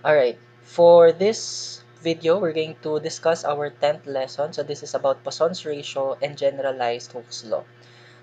Alright, for this video, we're going to discuss our 10th lesson. So this is about Poisson's ratio and generalized Hooke's law.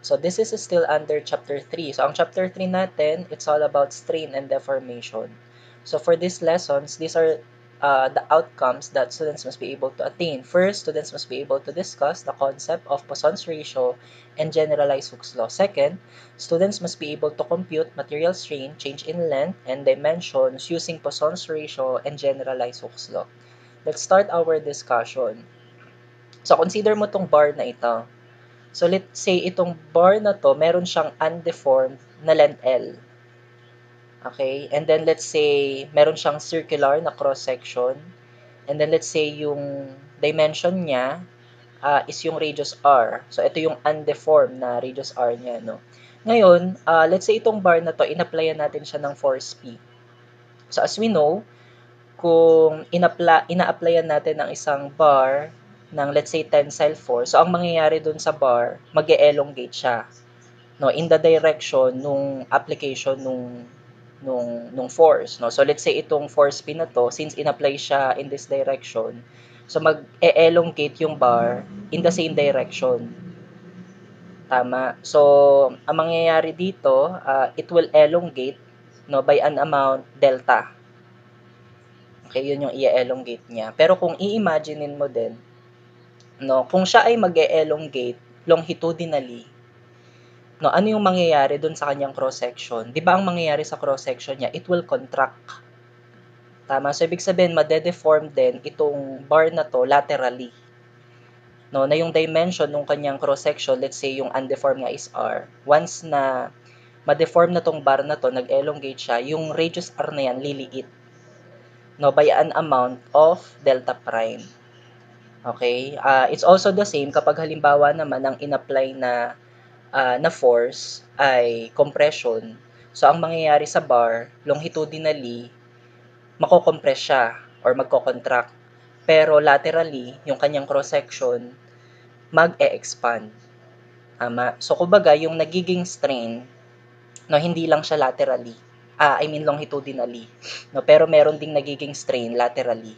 So this is still under chapter 3. So ang chapter 3 natin, it's all about strain and deformation. So for these lessons, these are the outcomes that students must be able to attain. First, students must be able to discuss the concept of Poisson's ratio and generalized Hooke's law. Second, students must be able to compute material strain, change in length, and dimensions using Poisson's ratio and generalized Hooke's law. Let's start our discussion. So consider mo tong bar na ito. So let's say itong bar na to, meron siyang undeformed na length L. Okay? And then let's say meron siyang circular na cross section. And then let's say yung dimension niya is yung radius R. So ito yung undeformed na radius R niya, no? Ngayon, let's say itong bar na to, in-applyan natin siya ng force P. So as we know, kung ina-applyan natin ng isang bar ng let's say tensile force, so ang mangyayari dun sa bar, mag-elongate siya, no, in the direction nung application nung force, no. So let's say itong force P na to, since in-apply siya in this direction, so mag-elongate yung bar in the same direction. Tama. So ang mangyayari dito, it will elongate, no, by an amount delta. Okay, yun yung i-elongate niya. Pero kung i-imaginein mo din, no, kung siya ay mag-elongate longitudinally, no, ano yung mangyayari dun sa kanyang cross-section? Di ba ang mangyayari sa cross-section niya, it will contract. Tama? So, ibig sabihin, made-deform din itong bar na to laterally. No, na yung dimension ng kanyang cross-section, let's say yung undeformed nga is R. Once na ma-deform na tong bar na to, nag-elongate siya, yung radius R na yan, liliit. No, by an amount of delta prime. Okay? It's also the same kapag halimbawa naman ang in-apply na force ay compression. So, ang mangyayari sa bar, longitudinally, mako-compress siya or magko-contract. Pero laterally, yung kanyang cross-section, mag-e-expand. Tama? So, kumbaga, yung nagiging strain, no, hindi lang siya laterally. I mean longitudinally. No, pero meron ding nagiging strain laterally.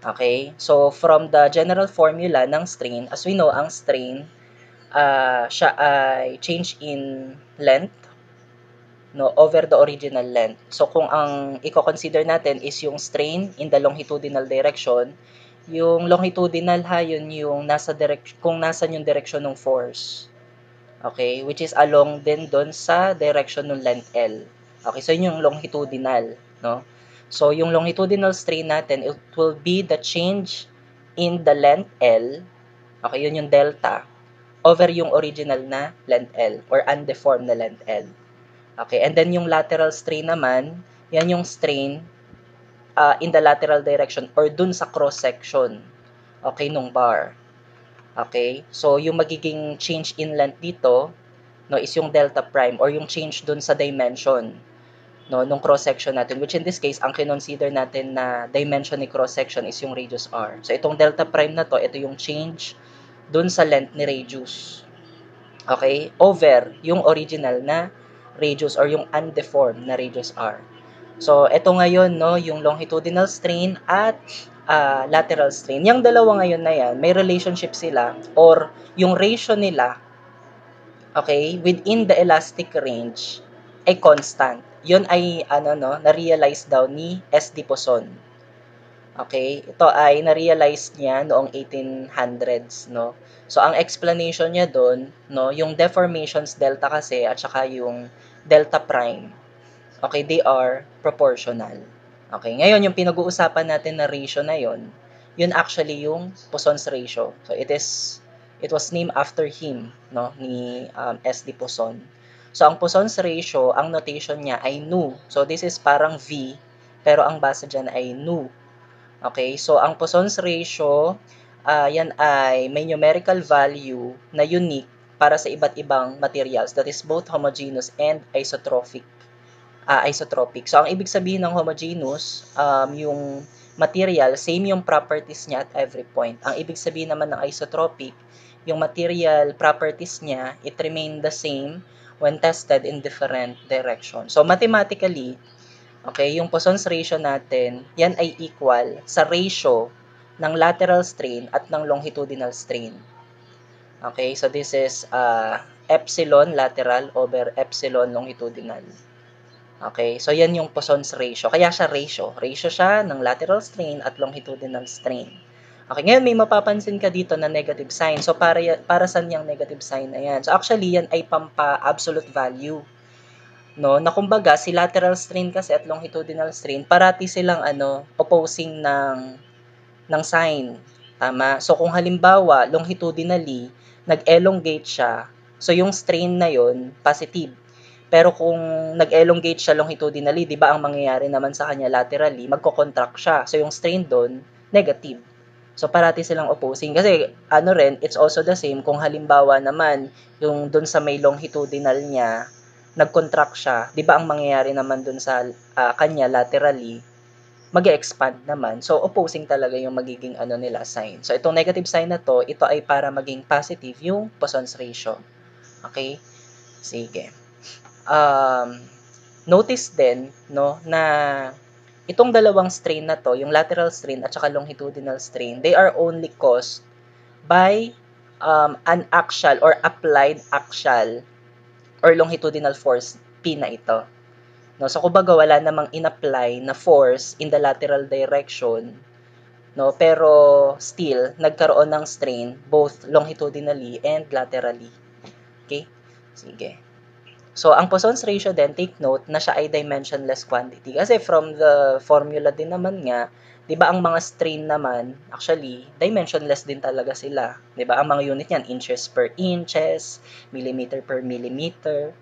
Okay? So, from the general formula ng strain, as we know, ang strain, siya ay change in length, no, over the original length. So, kung ang i-consider natin is yung strain in the longitudinal direction, yung longitudinal ha, yun yung nasa kung nasan yung direction ng force. Okay? Which is along din doon sa direction ng length L. Okay? So, yun yung longitudinal, no? So, yung longitudinal strain natin, it will be the change in the length L, okay, yun yung delta, over yung original na length L, or undeformed na length L. Okay, and then yung lateral strain naman, yan yung strain in the lateral direction, or dun sa cross-section, okay, nung bar. Okay, so yung magiging change in length dito, no, is yung delta prime, or yung change dun sa dimension, no, nung cross-section natin, which in this case, ang kinonsider natin na dimension ni cross-section is yung radius R. So, itong delta prime na to, ito yung change dun sa length ni radius. Okay? Over yung original na radius or yung undeformed na radius R. So, ito ngayon, no, yung longitudinal strain at lateral strain. Yung dalawa ngayon na yan, may relationship sila, or yung ratio nila, okay, within the elastic range ay constant. Yun ay na-realize daw ni S.D. Poisson. Okay, ito ay na-realize niya noong 1800s, no. So ang explanation niya doon, no, yung deformations delta kasi at saka yung delta prime. Okay, they are proportional. Okay, ngayon yung pinag-uusapan natin na ratio na yun actually yung Poisson's ratio. So it was named after him, no, ni S.D. Poisson. So ang Poisson's ratio, ang notation niya ay nu. So this is parang V, pero ang basa diyan ay nu. Okay, so ang Poisson's ratio, yan ay may numerical value na unique para sa iba't ibang materials, that is both homogeneous and isotropic. So ang ibig sabihin ng homogeneous, yung material, same yung properties niya at every point. Ang ibig sabihin naman ng isotropic, yung material properties niya, it remain the same when tested in different directions. So mathematically, Okay, yung Poisson's ratio natin, yan ay equal sa ratio ng lateral strain at ng longitudinal strain. Okay, so this is epsilon lateral over epsilon longitudinal. Okay, so yan yung Poisson's ratio. Kaya siya ratio. Ratio siya ng lateral strain at longitudinal strain. Okay, ngayon may mapapansin ka dito na negative sign. So para saan yung negative sign na yan? So actually yan ay pampa-absolute value. No, na kumbaga si lateral strain kasi at longitudinal strain parati silang opposing ng sign. Tama? So kung halimbawa longitudinally nag-elongate siya, so yung strain na yon positive. Pero kung nag-elongate siya longitudinally, 'di ba ang mangyayari naman sa kanya laterally, magko-contract siya. So yung strain doon negative. So parati silang opposing kasi it's also the same kung halimbawa naman yung doon sa may longitudinal niya nag-contract siya, 'di ba ang mangyayari naman doon sa kanya laterally, mag-expand naman. So opposing talaga yung magiging nila sign. So itong negative sign na to, ito ay para maging positive yung Poisson's ratio. Okay? Sige. Notice din no na itong dalawang strain na to, yung lateral strain at saka longitudinal strain, they are only caused by an axial or applied axial or longitudinal force P na ito. No, so kumbaga wala namang in-apply na force in the lateral direction, no, pero still nagkaroon ng strain both longitudinally and laterally. Okay? Sige. So, ang Poisson's ratio din, take note na siya ay dimensionless quantity. Kasi from the formula din naman nga, 'di ba ang mga strain naman, actually, dimensionless din talaga sila. 'Di ba? Ang mga unit niyan, inches per inches, millimeter per millimeter,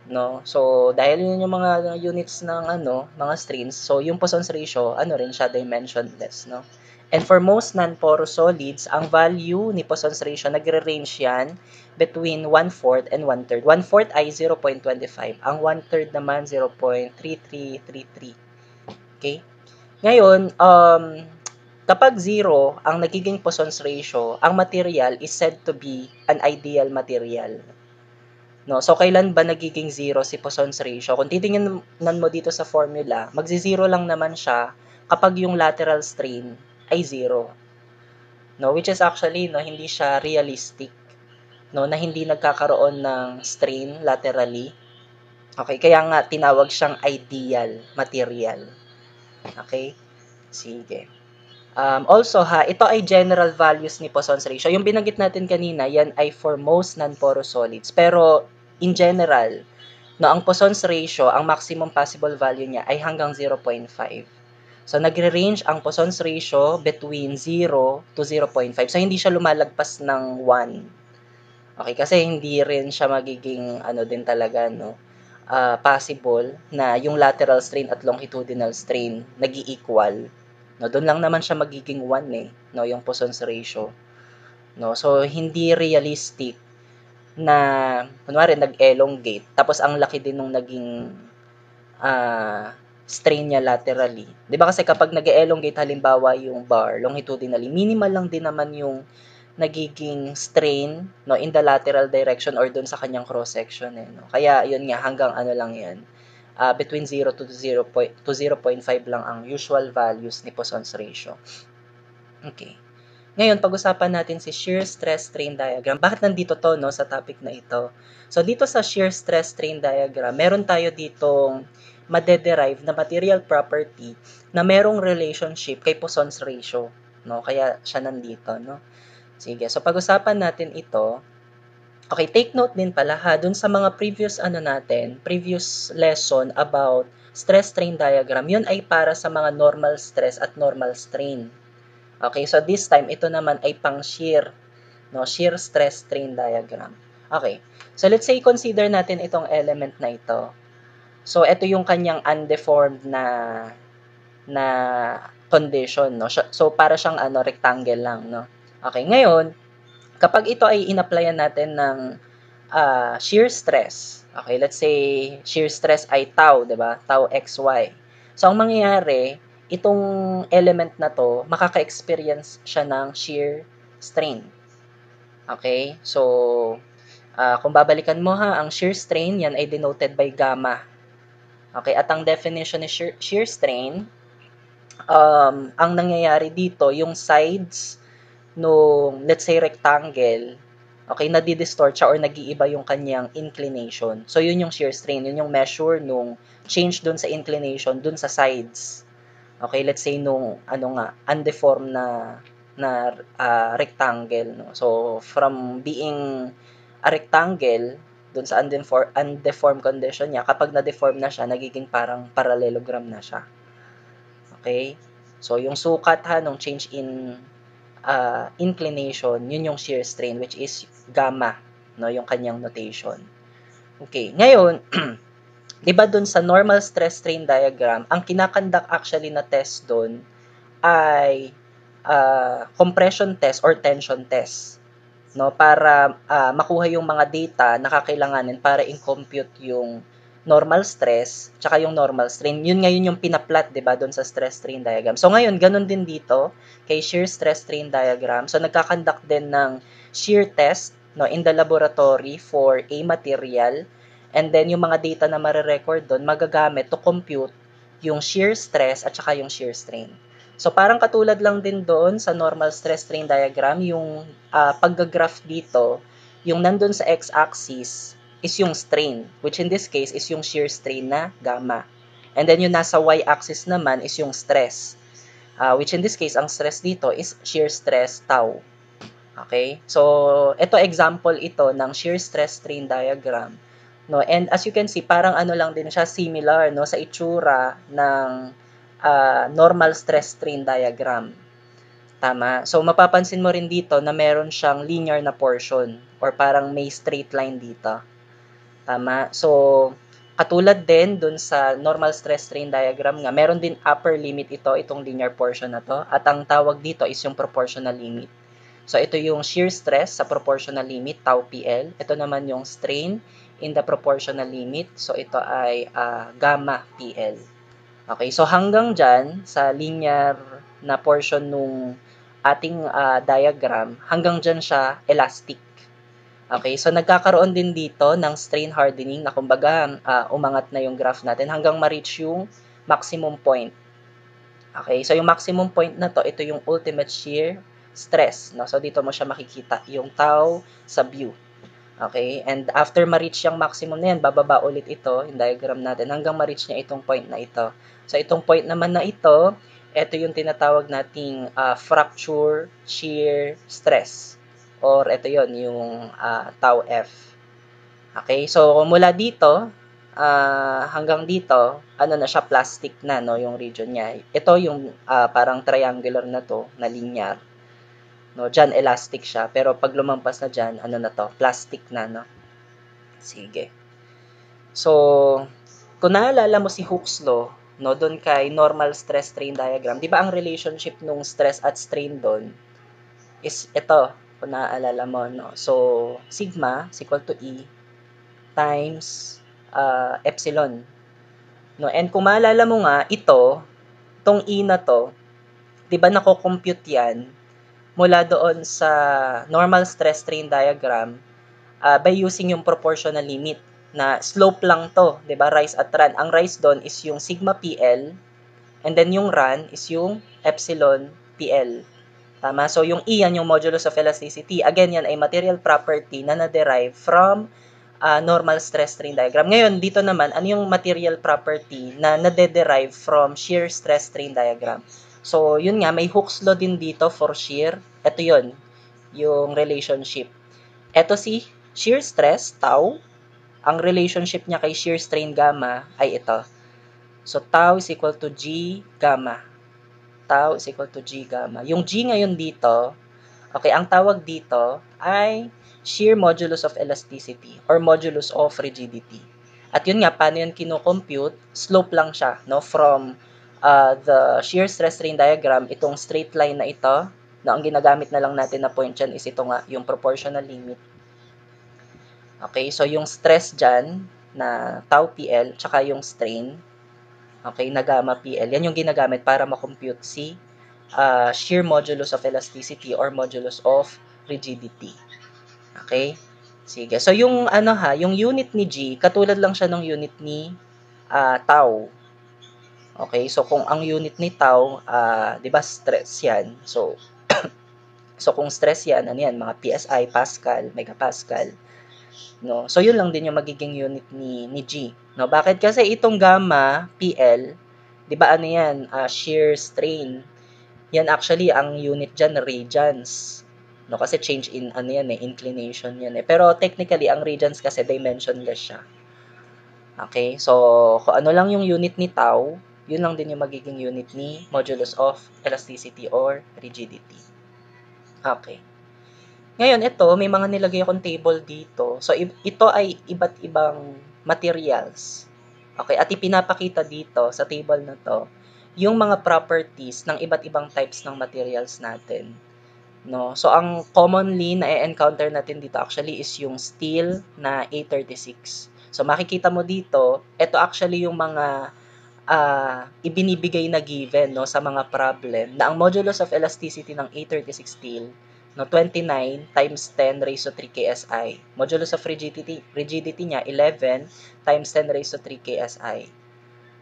no? So, dahil yun yung mga units ng mga strains, so yung Poisson's ratio, rin siya, dimensionless, no? And for most non-porous solids, ang value ni Poisson's ratio, nagre-range yan between 1/4 and 1/3. 1/4 ay 0.25. Ang 1/3 naman, 0.3333. Okay? Ngayon, kapag 0 ang nagiging Poisson's ratio, ang material is said to be an ideal material. No, so kailan ba nagiging 0 si Poisson's ratio? Kung titingnan mo dito sa formula, magzi-0 lang naman siya kapag yung lateral strain ay 0. No, which is actually hindi siya realistic, no, na hindi nagkakaroon ng strain laterally. Okay, kaya nga tinawag siyang ideal material. Okay? Sige. Also ito ay general values ni Poisson's ratio. Yung binanggit natin kanina, yan ay for most non-porous solids. Pero in general, no, ang Poisson's ratio, ang maximum possible value niya ay hanggang 0.5. So nagre-range ang Poisson's ratio between 0 to 0.5. So hindi siya lumalagpas ng 1. Okay, kasi hindi rin siya magiging din talaga possible na yung lateral strain at longitudinal strain nag-i-equal. No, doon lang naman siya magiging 1 no, yung Poisson's ratio. No, so hindi realistic na kunwari nag-elongate tapos ang laki din nung naging strain niya laterally. 'Di ba kasi kapag nag-elongate halimbawa yung bar longitudinally, minimal lang din naman yung nagiging strain no in the lateral direction or doon sa kanyang cross section no. Kaya yun nga hanggang lang yan. Between 0 to 0.5 lang ang usual values ni Poisson's ratio. Okay. Ngayon, pag-usapan natin si shear stress strain diagram. Bakit nandito to no sa topic na ito? So dito sa shear stress strain diagram, meron tayo ditong madederive na material property na merong relationship kay Poisson's ratio, no? Kaya siya nandito, no? Sige, so pag-usapan natin ito. Okay, take note din pala dun sa mga previous lesson about stress strain diagram, yun ay para sa mga normal stress at normal strain. Okay, so this time, ito naman ay pang shear, no? Shear stress strain diagram. Okay, so let's say consider natin itong element na ito. So, ito yung kanyang undeformed na condition, no? So, para siyang rectangle lang, no? Okay, ngayon, kapag ito ay in-applyan natin ng shear stress, okay, let's say shear stress ay tau, 'di ba? Tau xy. So, ang mangyayari, itong element na to, makaka-experience siya ng shear strain. Okay? So, kung babalikan mo ang shear strain, yan ay denoted by gamma. Okay, at ang definition ni shear strain, ang nangyayari dito, yung sides nung, let's say, rectangle, okay, nadi-distort siya or nag-iiba yung kanyang inclination. So, yun yung shear strain. Yun yung measure nung change dun sa inclination dun sa sides. Okay, let's say nung, undeformed na rectangle. No? So, from being a rectangle, dun sa undeformed condition niya, kapag na-deform na siya, nagiging parang parallelogram na siya. Okay? So, yung sukat nung change in inclination, yun yung shear strain, which is gamma, no, yung kanyang notation. Okay, ngayon, di ba dun sa normal stress strain diagram, ang kinakandak actually na test dun ay compression test or tension test, no, para makuha yung mga data na kakailanganin para i-compute yung normal stress tsaka yung normal strain. Yun ngayon yung pinaplat, 'di ba, doon sa stress strain diagram. So ngayon, ganun din dito kay shear stress strain diagram. So nagka-conduct din ng shear test, no, in the laboratory for a material, and then yung mga data na mare-record doon magagamit to compute yung shear stress at saka yung shear strain. So parang katulad lang din doon sa normal stress strain diagram, yung pagga-graph dito, yung nandun sa x-axis is yung strain, which in this case is yung shear strain na gamma. And then yung nasa y-axis naman is yung stress, which in this case, ang stress dito is shear stress tau. Okay? So, ito example ito ng shear stress strain diagram. No? And as you can see, parang ano lang din siya, similar, no, sa itsura ng normal stress strain diagram. Tama. So, mapapansin mo rin dito na meron siyang linear na portion or parang may straight line dito. Tama. So, katulad din dun sa normal stress strain diagram nga, meron din upper limit itong linear portion na to. At ang tawag dito is yung proportional limit. So, ito yung shear stress sa proportional limit, tau PL. Ito naman yung strain in the proportional limit. So, ito ay gamma PL. Okay, so hanggang dyan, sa linear na portion nung ating diagram, hanggang dyan siya elastic. Okay, so nagkakaroon din dito ng strain hardening na kumbaga umangat na yung graph natin hanggang ma-reach yung maximum point. Okay, so yung maximum point na to, ito yung ultimate shear stress. No? So dito mo siya makikita, yung tau sa view. Okay, and after ma-reach yung maximum na yan, bababa ulit ito, yung diagram natin, hanggang ma-reach niya itong point na ito. So itong point naman na ito yung tinatawag nating fracture shear stress. Or ito yon yung tau F. Okay, so mula dito hanggang dito, ano na siya, plastic na, no, yung region niya. Ito yung parang triangular na to, na linear. No, dyan elastic siya, pero pag lumampas na dyan, ano na to, plastic na, no. Sige. So, kung naalala mo si Hooke's law, no, doon kay normal stress strain diagram, di ba ang relationship nung stress at strain doon is ito, kung naaalala mo, no. So, sigma is equal to E times epsilon. No, and kung maalala mo nga, itong E na to, di ba nako-compute yan mula doon sa normal stress strain diagram by using yung proportional limit na slope lang to, 'di ba? Rise at run. Ang rise doon is yung sigma PL and then yung run is yung epsilon PL. Tama? So yung E yan yung modulus of elasticity. Again, yan ay material property na na-derive from normal stress strain diagram. Ngayon, dito naman, ano yung material property na nade-derive from shear stress strain diagram? So, yun nga, may Hooke's law din dito for shear. Ito yun, yung relationship. Ito si shear stress, tau. Ang relationship niya kay shear strain gamma ay ito. So, tau is equal to G gamma. Tau is equal to G gamma. Yung G ngayon dito, okay, ang tawag dito ay shear modulus of elasticity or modulus of rigidity. At yun nga, paano yun kino-compute? Slope lang siya, no? From the shear stress strain diagram, itong straight line na ito, na ang ginagamit na lang natin na point dyan is ito nga, yung proportional limit. Okay, so yung stress dyan, na tau PL, tsaka yung strain, okay, na gamma PL, yan yung ginagamit para makompute si shear modulus of elasticity or modulus of rigidity. Okay? Sige. So yung yung unit ni G, katulad lang siya ng unit ni tau. Okay, so kung ang unit ni tau, 'di ba stress 'yan. So kung stress 'yan, ano 'yan, mga PSI, Pascal, megapascal, no? So yun lang din yung magiging unit ni G, no? Bakit? Kasi itong gamma, PL, 'di ba ano 'yan, shear strain. Yan actually ang unit diyan radians. No, kasi change in ano yan inclination yan eh. Pero technically ang radians kasi dimensionless siya. Okay? So kung ano lang yung unit ni tau, yun lang din yung magiging unit ni modulus of elasticity or rigidity. Okay. Ngayon ito, may mga nilagay akong table dito. So ito ay iba't ibang materials. Okay, at ipinapakita dito sa table na to yung mga properties ng iba't ibang types ng materials natin. No? So, ang commonly na encounter natin dito actually is yung steel na A36. So, makikita mo dito, ito actually yung mga ibinibigay na given no, sa mga problem na ang modulus of elasticity ng A36 steel no, 29 times 10 raised to 3 KSI. Modulus of rigidity niya, 11 times 10 raised to 3 KSI.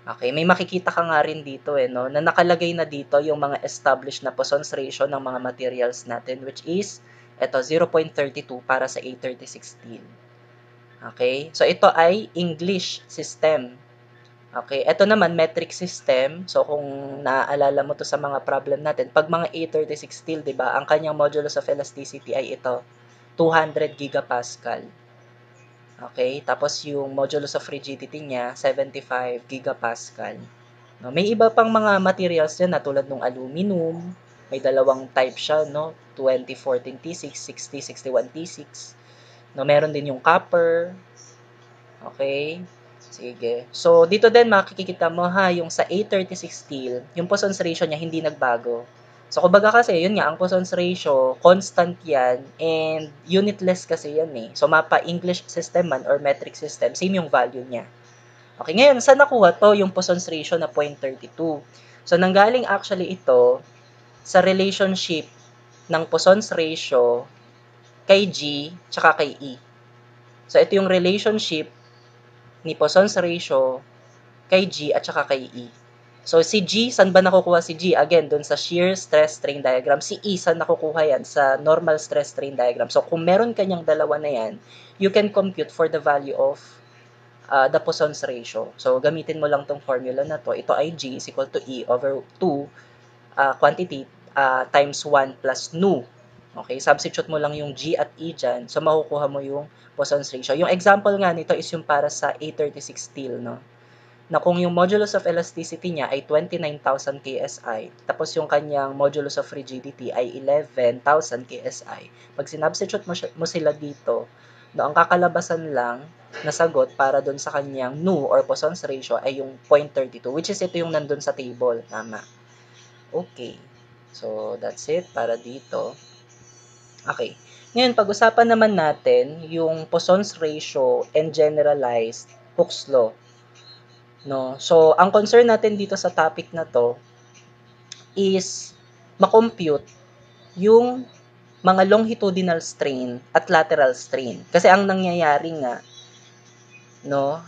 Okay, may makikita ka nga rin dito no, na nakalagay na dito yung mga established na Poisson's ratio ng mga materials natin which is ito 0.32 para sa A36 steel. Okay? So ito ay English system. Okay, ito naman metric system. So kung naaalala mo to sa mga problem natin, pag mga A36 steel, 'di ba, ang kanyang modulus of elasticity ay ito, 200 gigapascal. Okay, tapos yung modulus of rigidity niya, 75 gigapascal. No, may iba pang mga materials yan na tulad ng aluminum, may dalawang type siya, no? 2014 T6, 6061 T6. No, meron din yung copper. Okay? Sige. So, dito din makikita mo ha, yung sa A36 steel, yung Poisson's ratio niya hindi nagbago. So, kumbaga kasi, yun nga, ang Poisson's ratio, constant yan, and unitless kasi yan eh. So, mapa English system man or metric system, same yung value niya. Okay, ngayon, saan nakuha to yung Poisson's ratio na 0.32? So, nanggaling actually ito sa relationship ng Poisson's ratio kay G tsaka kay E. So, ito yung relationship ni Poisson's ratio kay G at saka kay E. So, si G, saan ba nakukuha si G? Again, dun sa shear stress strain diagram. Si E, saan nakukuha yan? Sa normal stress strain diagram. So, kung meron kanyang dalawa na yan, you can compute for the value of the Poisson's ratio. So, gamitin mo lang tong formula na to. Ito ay G is equal to E over 2 quantity times 1 plus nu. Okay, substitute mo lang yung G at E dyan. So, makukuha mo yung Poisson's ratio. Yung example nga nito is yung para sa A36 steel, no? Na kung yung modulus of elasticity niya ay 29,000 KSI, tapos yung kanyang modulus of rigidity ay 11,000 KSI, pag sinubstitute mo sila dito, no, ang kakalabasan lang na sagot para doon sa kanyang nu or Poisson's ratio ay yung 0.32, which is ito yung nandun sa table. Tama. Okay. So, that's it para dito. Okay. Ngayon, pag-usapan naman natin yung Poisson's ratio and generalized Hooke's law. No? So, ang concern natin dito sa topic na to is makompute yung mga longitudinal strain at lateral strain. Kasi ang nangyayari nga, no,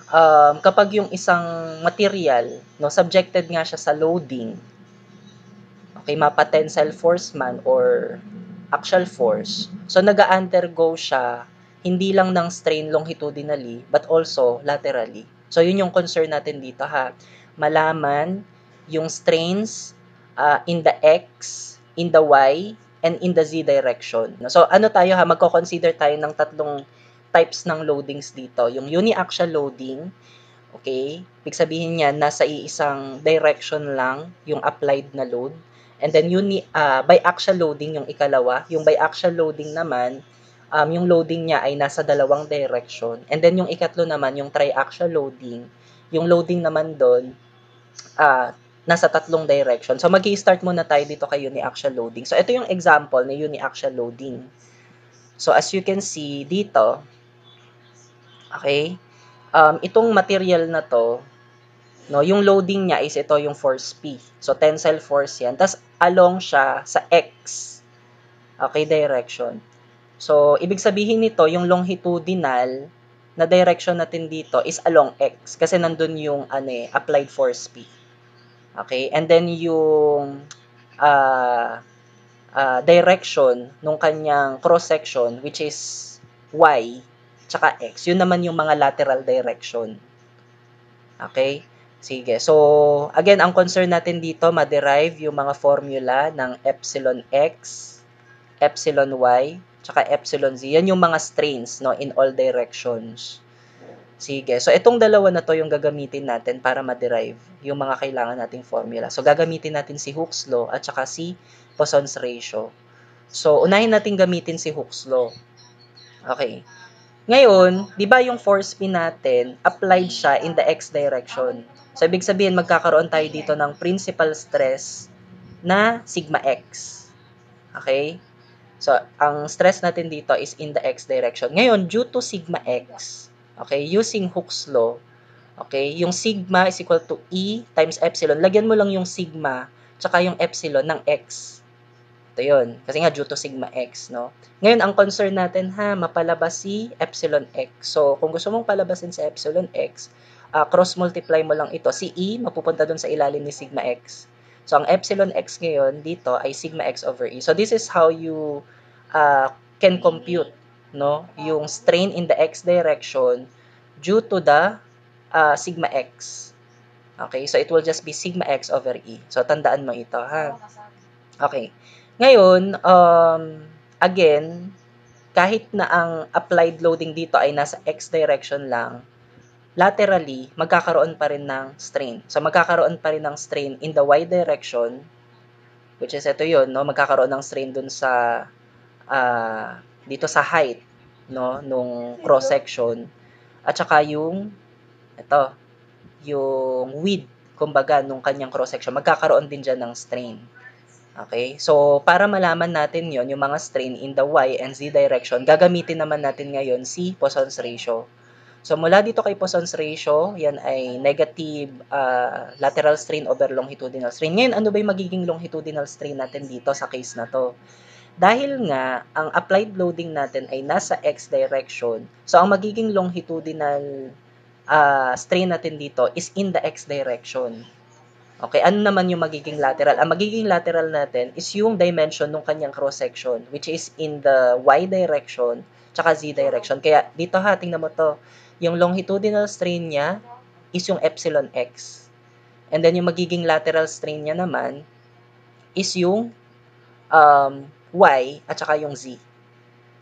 kapag yung isang material, no, subjected nga siya sa loading, okay, mapa tensile force man or axial force, so nag-undergo siya hindi lang ng strain longitudinally but also laterally. So, yun yung concern natin dito ha. Malaman yung strains in the X, in the Y, and in the Z direction. So, ano tayo ha? Magko-consider tayo ng tatlong types ng loadings dito. Yung uniaxial loading, okay? Ibig sabihin niya, nasa iisang direction lang yung applied na load. And then, biaxial loading yung ikalawa. Yung biaxial loading naman, yung loading niya ay nasa dalawang direction. And then yung ikatlo naman, yung triaxial loading, yung loading naman doon, nasa tatlong direction. So mag-i-start muna tayo dito kay uniaxial loading. So ito yung example ni uniaxial loading. So as you can see dito, okay, itong material na to, no, yung loading niya is ito yung force P. So tensile force yan. Tapos along siya sa X, okay, direction. So, ibig sabihin nito, yung longitudinal na direction natin dito is along x kasi nandun yung applied force P. Okay? And then yung direction nung kanyang cross section which is y tsaka x, yun naman yung mga lateral direction. Okay? Sige. So, again, ang concern natin dito, ma-derive yung mga formula ng epsilon x, epsilon y, tsaka epsilon z. Yan yung mga strains, no, in all directions. Sige. So, itong dalawa na to yung gagamitin natin para ma-derive yung mga kailangan nating formula. So, gagamitin natin si Hooke's law at saka si Poisson's ratio. So, unahin natin gamitin si Hooke's law. Okay. Ngayon, di ba yung force P natin, applied siya in the x direction. So, ibig sabihin, magkakaroon tayo dito ng principal stress na sigma x. Okay? So, ang stress natin dito is in the x direction. Ngayon, due to sigma x, okay, using Hooke's law, okay, yung sigma is equal to E times epsilon. Lagyan mo lang yung sigma tsaka yung epsilon ng x. Ito yun. Kasi nga, due to sigma x, no? Ngayon, ang concern natin, mapalabas si epsilon x. So, kung gusto mong palabasin si epsilon x, cross-multiply mo lang ito. Si E, mapupunta dun sa ilalim ni sigma x. So, ang epsilon x ngayon, dito, ay sigma x over E. So, this is how you can compute, no? Yung strain in the x direction due to the sigma x. Okay? So, it will just be sigma x over E. So, tandaan mo ito, ha? Okay. Ngayon, again, kahit na ang applied loading dito ay nasa x direction lang, laterally, magkakaroon pa rin ng strain. So, magkakaroon pa rin ng strain in the y direction, which is ito yun, no? Magkakaroon ng strain dun sa, dito sa height, no? Nung cross-section. At saka yung, ito, yung width, kumbaga, nung kanyang cross-section, magkakaroon din dyan ng strain. Okay? So, para malaman natin yon yung mga strain in the y and z direction, gagamitin naman natin ngayon si Poisson's ratio. So, mula dito kay Poisson's ratio, yan ay negative lateral strain over longitudinal strain. Ngayon, ano ba yung magiging longitudinal strain natin dito sa case na to? Dahil nga, ang applied loading natin ay nasa x direction, so ang magiging longitudinal strain natin dito is in the x direction. Okay, ano naman yung magiging lateral? Ang magiging lateral natin is yung dimension ng kanyang cross-section, which is in the y direction, tsaka z direction. Kaya dito tingnan mo to. Yung longitudinal strain niya is yung epsilon x. And then yung magiging lateral strain niya naman is yung y at saka yung z.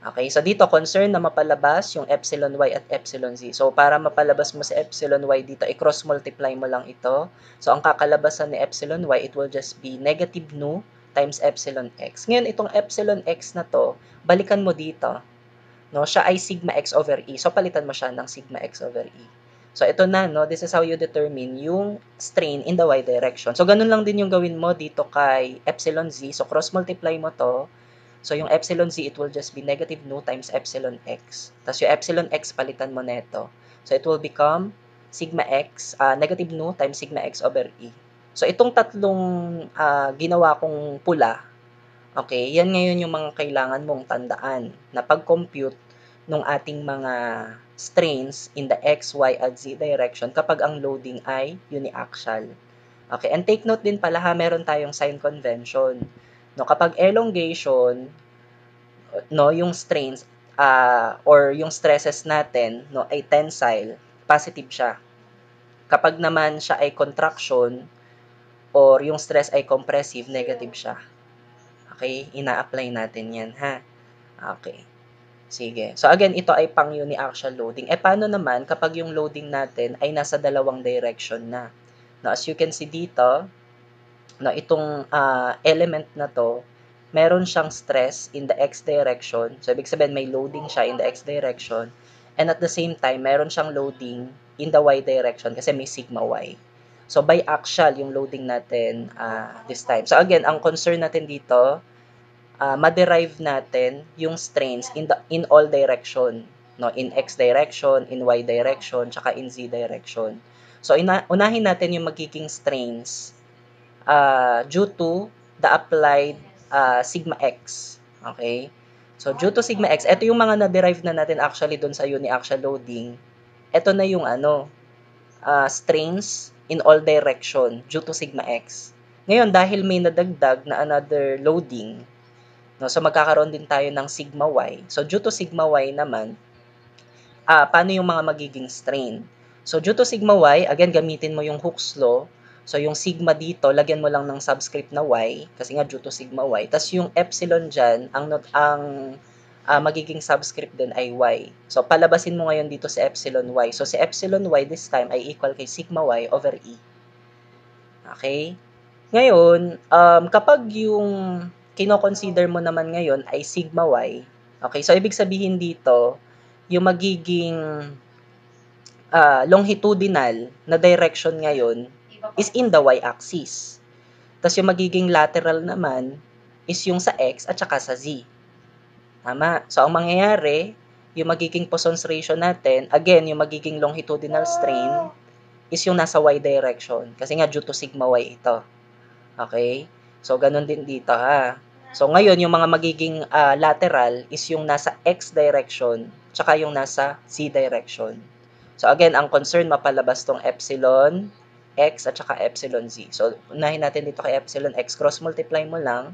Okay, so dito concern na mapalabas yung epsilon y at epsilon z. So para mapalabas mo si epsilon y dito, i-cross multiply mo lang ito. So ang kakalabasan ni epsilon y, it will just be negative nu times epsilon x. Ngayon itong epsilon x na to, balikan mo dito. No, siya ay sigma x over e. So palitan mo siya ng sigma x over e. So ito na, no, this is how you determine yung strain in the y direction. So ganun lang din yung gawin mo dito kay epsilon z. So cross multiply mo to. So, yung epsilon z, it will just be negative nu times epsilon x. Tapos yung epsilon x, palitan mo neto. So, it will become sigma x, negative nu times sigma x over e. So, itong tatlong ginawa kong pula, okay, yan ngayon yung mga kailangan mong tandaan na pag-compute ng ating mga strains in the x, y, at z direction kapag ang loading ay uniaxial. Okay, and take note din pala meron tayong sign convention. No, kapag elongation, no, yung strains or yung stresses natin, no, ay tensile, positive siya. Kapag naman siya ay contraction or yung stress ay compressive, negative siya. Okay, ina-apply natin 'yan, ha. Okay. Sige. So again, ito ay pang uniaxial loading. Paano naman kapag yung loading natin ay nasa dalawang direction na? No, as you can see dito, no, itong element na to, meron siyang stress in the x direction. So, ibig sabihin, may loading siya in the x direction. And at the same time, meron siyang loading in the y direction kasi may sigma y. So, biaxial yung loading natin this time. So, again, ang concern natin dito, ma-derive natin yung strains in all direction. No? In x direction, in y direction, tsaka in z direction. So, unahin natin yung magiging strains due to the applied sigma x. Okay? So, due to sigma x, ito yung mga na-derive na natin actually dun sa uniaxial loading. Ito na yung strains in all direction due to sigma x. Ngayon, dahil may nadagdag na another loading, no, so magkakaroon din tayo ng sigma y. So, due to sigma y naman, paano yung mga magiging strain? So, due to sigma y, again, gamitin mo yung Hooke's law. So, yung sigma dito, lagyan mo lang ng subscript na y, kasi nga due to sigma y. Tapos yung epsilon dyan, magiging subscript din ay y. So, palabasin mo ngayon dito sa epsilon y. So, si epsilon y this time ay equal kay sigma y over e. Okay? Ngayon, kapag yung kino-consider mo naman ngayon ay sigma y, okay, so ibig sabihin dito, yung magiging longitudinal na direction ngayon is in the y-axis. Tapos yung magiging lateral naman is yung sa x at saka sa z. Tama? So, ang mangyayari, yung magiging Poisson's ratio natin, again, yung magiging longitudinal strain is yung nasa y direction. Kasi nga, due to sigma y ito. Okay? So, ganun din dito ha. So, ngayon, yung mga magiging lateral is yung nasa x direction, tsaka yung nasa z direction. So, again, ang concern, mapalabas tong epsilon x at saka epsilon z. So, unahin natin dito kay epsilon x, cross-multiply mo lang,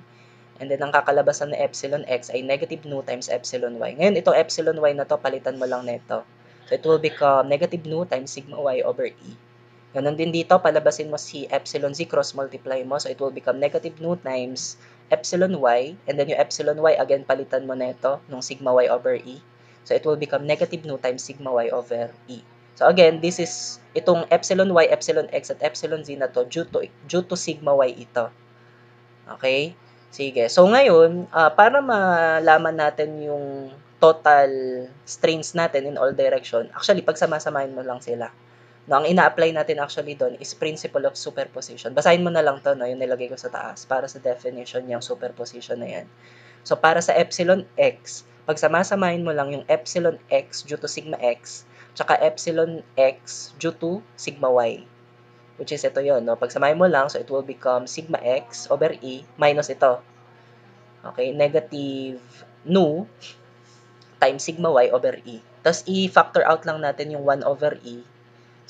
and then ang kakalabasan na epsilon x ay negative nu times epsilon y. Ngayon, itong epsilon y na to, palitan mo lang nito. So, it will become negative nu times sigma y over e. Ganon din dito, palabasin mo si epsilon z, cross-multiply mo. So, it will become negative nu times epsilon y. And then yung epsilon y, again, palitan mo nito nung sigma y over e. So, it will become negative nu times sigma y over e. So, again, this is, itong epsilon y, epsilon x, at epsilon z na to, due to sigma y ito. Okay? Sige. So, ngayon, para malaman natin yung total strains natin in all direction, actually, pagsamasamahin mo lang sila. No, ang ina-apply natin actually doon is principle of superposition. Basahin mo na lang to, no, yung nilagay ko sa taas para sa definition niyang superposition na yan. So, para sa epsilon x, pagsamasamahin mo lang yung epsilon x due to sigma x, tsaka epsilon x due to sigma y. Which is ito yun, no? Pagsamahin mo lang, so it will become sigma x over e minus ito. Okay, negative nu times sigma y over e. Tapos i-factor out lang natin yung 1 over e.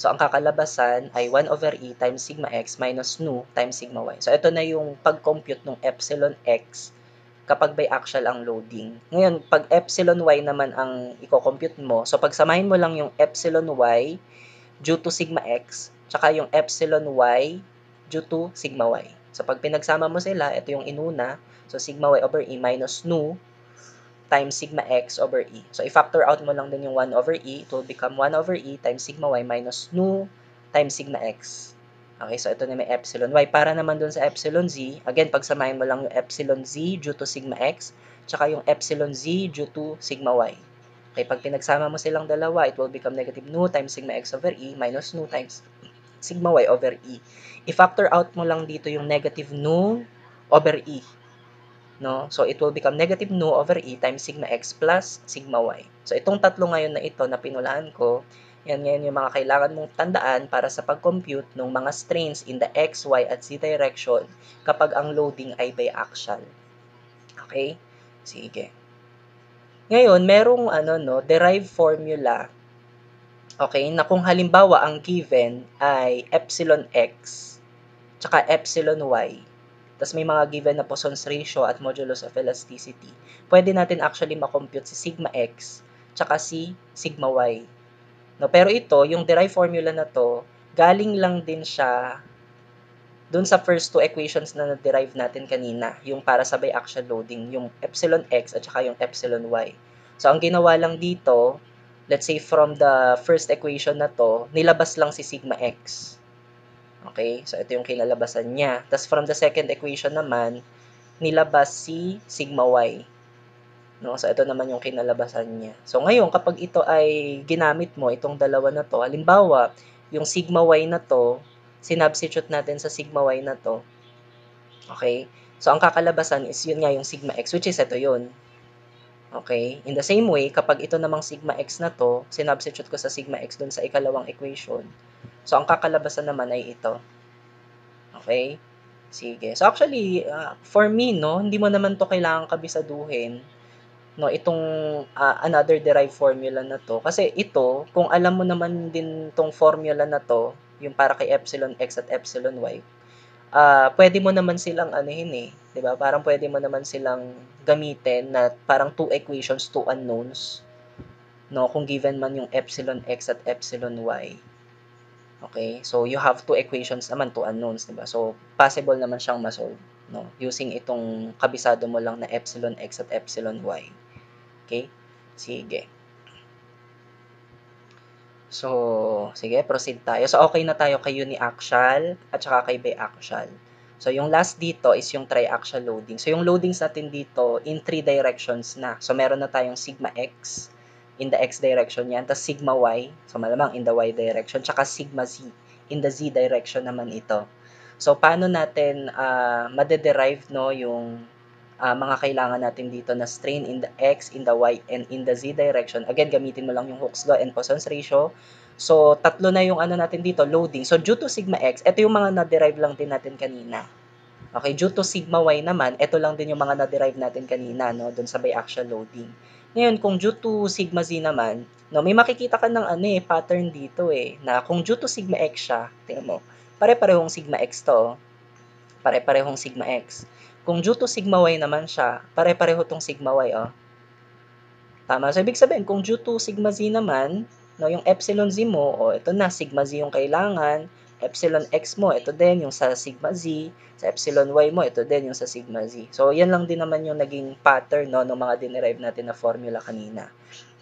So, ang kakalabasan ay 1 over e times sigma x minus nu times sigma y. So, ito na yung pag-compute ng epsilon x kapag biaxial ang loading. Ngayon, pag epsilon y naman ang i-compute mo, so pagsamahin mo lang yung epsilon y due to sigma x, tsaka yung epsilon y due to sigma y. So, pag pinagsama mo sila, ito yung inuna. So, sigma y over e minus nu times sigma x over e. So, i-factor out mo lang din yung 1 over e. It will become 1 over e times sigma y minus nu times sigma x. Okay, so ito na may epsilon y. Para naman dun sa epsilon z, again, pagsamahin mo lang yung epsilon z due to sigma x, tsaka yung epsilon z due to sigma y. Okay, pag pinagsama mo silang dalawa, it will become negative nu times sigma x over e minus nu times sigma y over e. I-factor out mo lang dito yung negative nu over e. No? So, it will become negative nu over e times sigma x plus sigma y. So, itong tatlo ngayon na ito na pinulaan ko, yan ngayon yung mga kailangan mong tandaan para sa pag-compute ng mga strains in the x, y, at z direction kapag ang loading ay biaxial. Okay? Sige. Ngayon, merong derived formula, okay, na kung halimbawa ang given ay epsilon x tsaka epsilon y, tas may mga given na Poisson's ratio at modulus of elasticity, pwede natin actually makompute si sigma x tsaka si sigma y. No, pero ito, yung derived formula na to, galing lang din siya dun sa first two equations na na-derive natin kanina, yung para sa biaxial loading, yung epsilon x at saka yung epsilon y. So, ang ginawa lang dito, let's say from the first equation na to, nilabas lang si sigma x. Okay? So, ito yung kinalabasan niya. Tapos from the second equation naman, nilabas si sigma y. No? So, ito naman yung kinalabasan niya. So, ngayon, kapag ito ay ginamit mo, itong dalawa na to, halimbawa, yung sigma y na to, sinubstitute natin sa sigma y na to. Okay? So, ang kakalabasan is yun nga yung sigma x, which is ito yun. Okay? In the same way, kapag ito namang sigma x na to, sinubstitute ko sa sigma x dun sa ikalawang equation. So, ang kakalabasan naman ay ito. Okay? Sige. So, actually, for me, no, hindi mo naman to kailangan kabisaduhin. no, itong another derived formula na to. Kasi ito, kung alam mo naman din tong formula na to, yung para kay epsilon x at epsilon y, pwede mo naman silang anuhin eh, 'di ba? Parang pwede mo naman silang gamitin na parang two equations, two unknowns, no? Kung given man yung epsilon x at epsilon y. Okay? So you have two equations naman, two unknowns, 'di ba? So possible naman siyang ma-solve, no? Using itong kabisado mo lang na epsilon x at epsilon y. Okay? Sige. So, sige, proceed tayo. So, okay na tayo kay uniaxial at saka kay biaxial. So, yung last dito is yung triaxial loading. So, yung loadings natin dito in three directions na. So, meron na tayong sigma x in the x direction yan, tapos sigma y, so malamang in the y direction, tsaka sigma z in the z direction naman ito. So, paano natin madederive no, yung mga kailangan natin dito na strain in the x, in the y, and in the z direction. Again, gamitin mo lang yung Hooke's law and Poisson's ratio. So, tatlo na yung ano natin dito, loading. So, due to sigma x, ito yung mga na-derive lang din natin kanina. Okay, due to sigma y naman, ito lang din yung mga na-derive natin kanina, no, doon sa biaxial loading. Ngayon, kung due to sigma z naman, no, may makikita ka ng ano eh, pattern dito eh, na kung due to sigma x siya, tingnan mo, pare-parehong sigma x to, pare-parehong sigma x. Kung due to sigma y naman siya, pare-pareho tong sigma y, oh. Tama. So, ibig sabihin, kung due to sigma z naman, no, yung epsilon z mo, ito na, sigma z yung kailangan, epsilon x mo, ito din yung sa sigma z, sa epsilon y mo, ito din yung sa sigma z. So, yan lang din naman yung naging pattern, no, ng mga dinerive natin na formula kanina.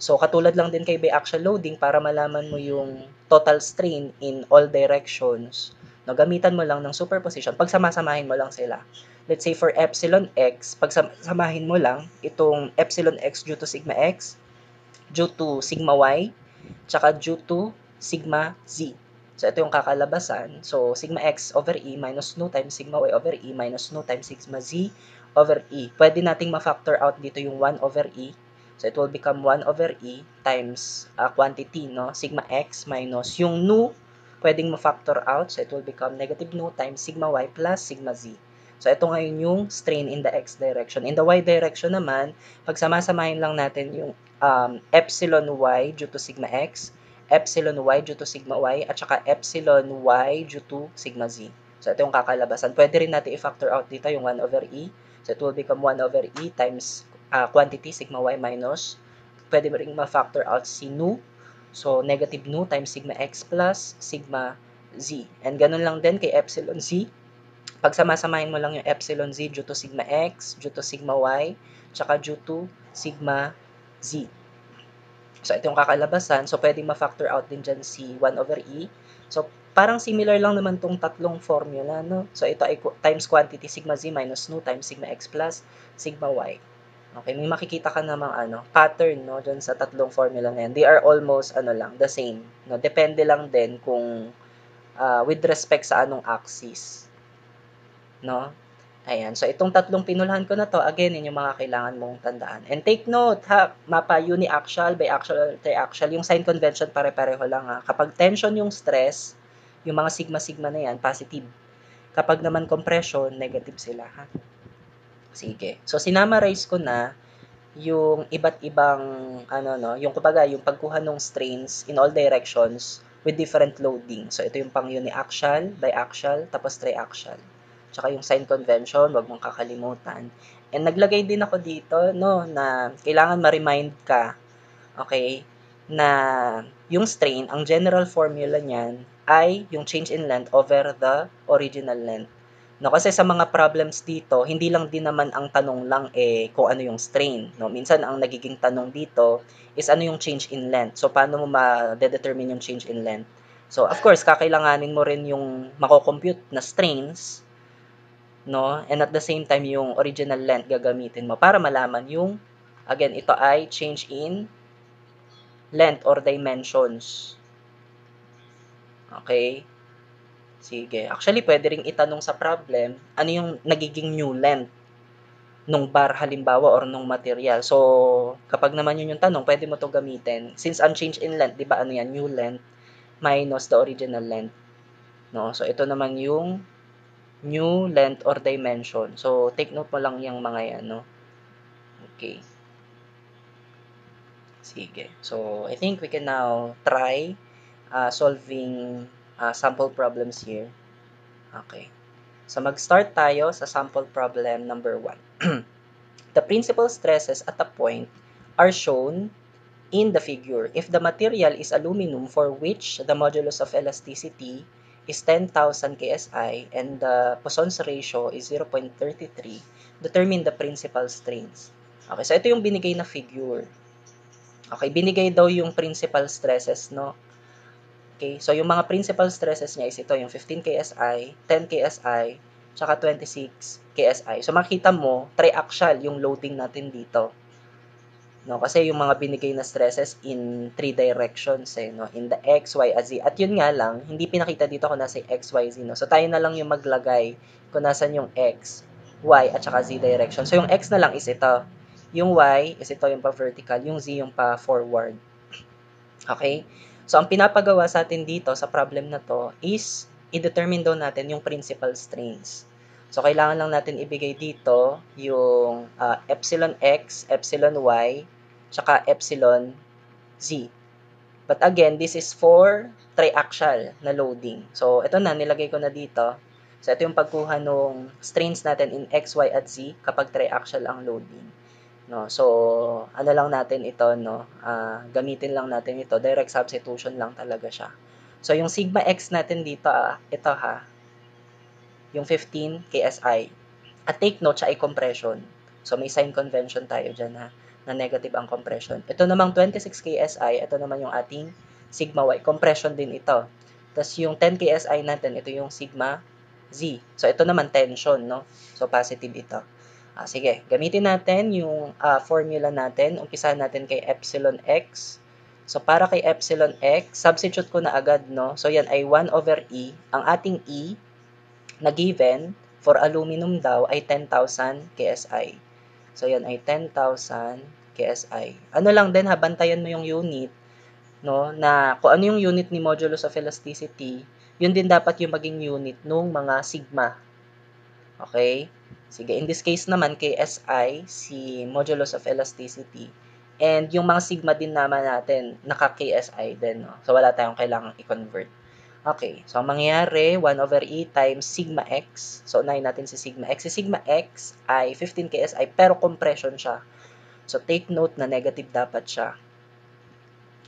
So, katulad lang din kay biaxial loading, para malaman mo yung total strain in all directions, no, gamitan mo lang ng superposition, pagsamasamahin mo lang sila. Let's say for epsilon x, pagsamahin mo lang itong epsilon x due to sigma x, due to sigma y, tsaka due to sigma z. So, ito yung kakalabasan. So, sigma x over e minus nu times sigma y over e minus nu times sigma z over e. Pwede nating ma-factor out dito yung 1 over e. So, it will become 1 over e times quantity, no? Sigma x minus yung nu, pwedeng ma-factor out. So, it will become negative nu times sigma y plus sigma z. So, ito ngayon yung strain in the x direction. In the y direction naman, pagsamasamahin lang natin yung epsilon y due to sigma x, epsilon y due to sigma y, at saka epsilon y due to sigma z. So, ito yung kakalabasan. Pwede rin natin i-factor out dito yung 1 over e. So, it will become 1 over e times quantity sigma y minus. Pwede mo rin ma-factor out si nu. So, negative nu times sigma x plus sigma z. And ganun lang din kay epsilon z. Pagsamasamahin mo lang yung epsilon z due to sigma x, due to sigma y, tsaka due to sigma z. So, ito yung kakalabasan. So, pwedeng ma-factor out din dyan si 1 over e. So, parang similar lang naman tong tatlong formula, no? So, ito ay times quantity sigma z minus nu times sigma x plus sigma y. Okay, may makikita ka namang pattern, no, dyan sa tatlong formula na yan. They are almost, the same. No? Depende lang din kung with respect sa anong axis. No? Ayan. So, itong tatlong pinulahan ko na to, again, yun yung mga kailangan mong tandaan. And take note, ha, mapa uniaxial, biaxial, triaxial, yung sign convention pare-pareho lang, ha. Kapag tension yung stress, yung mga sigma-sigma na yan, positive. Kapag naman compression, negative sila, ha. Sige. So, sinamarize ko na yung iba't ibang, yung kumbaga, yung pagkuha ng strains in all directions with different loading. So, ito yung pang uniaxial, biaxial, tapos triaxial. Tsaka yung sign convention, wag mong kakalimutan. And naglagay din ako dito, no, na kailangan ma-remind ka, okay, na yung strain, ang general formula niyan ay yung change in length over the original length. No, kasi sa mga problems dito, hindi lang din naman ang tanong lang kung ano yung strain, no. Minsan ang nagiging tanong dito is ano yung change in length. So paano mo ma-determine yung change in length? So of course, kakailanganin mo rin yung mako-compute na strains, no? And at the same time, yung original length gagamitin mo para malaman yung, again, ito ay change in length or dimensions. Okay? Sige. Actually, pwede ring itanong sa problem, ano yung nagiging new length nung bar halimbawa or nung material. So, kapag naman yun yung tanong, pwede mo to gamitin. Since ang change in length, di ba ano yan, new length minus the original length. No? So, ito naman yung new length or dimension. So, take note mo lang yung mga yan, no? Okay. Sige. So, I think we can now try solving sample problems here. Okay. So, mag-start tayo sa sample problem number 1. The principal stresses at a point are shown in the figure. If the material is aluminum for which the modulus of elasticity is 10,000 KSI and the Poisson's ratio is 0.33, determine the principal strains. Okay, so ito yung binigay na figure. Okay, binigay daw yung principal stresses, no? Okay, so yung mga principal stresses niya is ito, yung 15 KSI, 10 KSI, tsaka 26 KSI. So makita mo, triaxial yung loading natin dito. No, kasi yung mga binigay na stresses in 3 directions no, in the x, y, at z. At yun nga lang, hindi pinakita dito kung nasa x, y, z, no. So tayo na lang yung maglagay kung nasan yung x, y, at saka z direction. So yung x na lang is ito. Yung y is ito yung pa vertical, yung z yung pa forward. Okay? So ang pinapagawa sa atin dito sa problem na to is i-determine daw natin yung principal strains. So kailangan lang natin ibigay dito yung epsilon x, epsilon y, tsaka epsilon z. But again, this is for triaxial na loading. So, ito na, nilagay ko na dito. So, ito yung pagkuha ng strains natin in x, y, at z kapag triaxial ang loading. No? So, ano lang natin ito, no? Gamitin lang natin ito. Direct substitution lang talaga siya. So, yung sigma x natin dito, ito yung 15 KSI. At take note, siya ay compression. So, may sign convention tayo dyan na negative ang compression. Ito namang 26 KSI, ito naman yung ating sigma y. Compression din ito. Tapos yung 10 KSI natin, ito yung sigma z. So, ito naman tension, no? So, positive ito. Sige, gamitin natin yung formula natin. Umpisahan natin kay epsilon x. So, para kay epsilon x, substitute ko na agad, no? So, yan ay 1 over e. Ang ating e na given for aluminum daw ay 10,000 KSI. So, yan ay 10,000 KSI. Ano lang din, bantayan mo yung unit, no, na kung ano yung unit ni modulus of elasticity, yun din dapat yung maging unit nung mga sigma. Okay? Sige, in this case naman, KSI, si modulus of elasticity. And yung mga sigma din naman natin, naka-KSI din. No? So, wala tayong kailangang i-convert. Okay, so ang mangyayari, 1 over e times sigma x. So, unahin natin si sigma x. Si sigma x ay 15 KSI, pero compression siya. So, take note na negative dapat siya.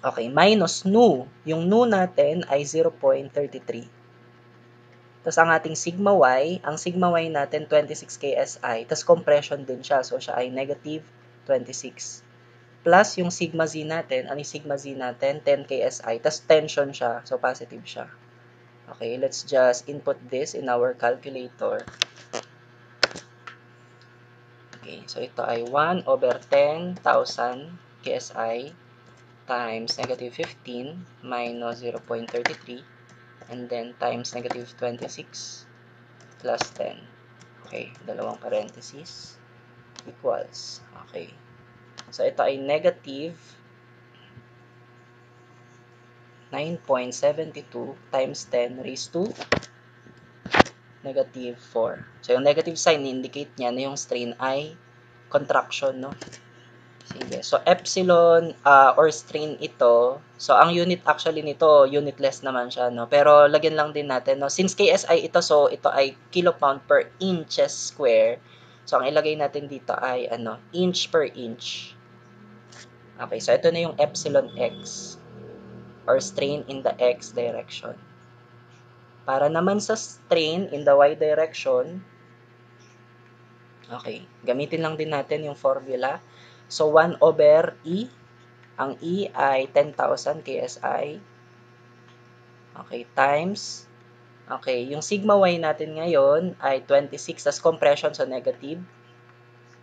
Okay, minus nu. Yung nu natin ay 0.33. Tapos, ang ating sigma y, ang sigma y natin 26 KSI. Tapos, compression din siya. So, siya ay negative 26. Plus, yung sigma z natin, ano yung sigma z natin? 10 KSI. Tapos, tension siya. So, positive siya. Okay, let's just input this in our calculator. Okay, so ito ay 1 over 10,000 KSI times negative 15 minus 0.33 and then times negative 26 plus 10. Okay, dalawang parentheses equals. Okay, so ito ay negative 9.72 times 10 raised to negative 4. So, yung negative sign, indicate niya na yung strain ay contraction, no? Sige. So, epsilon or strain ito, so, ang unit actually nito, unitless naman siya, no? Pero, lagyan lang din natin, no? Since KSI ito, so, ito ay kilopound per inches square. So, ang ilagay natin dito ay, inch per inch. Okay, so, ito na yung epsilon x or strain in the x direction. Para naman sa strain in the y direction, okay, gamitin lang din natin yung formula. So, 1 over E. Ang E ay 10,000 KSI. Okay, times. Okay, yung sigma y natin ngayon ay 26, tas compression, so negative.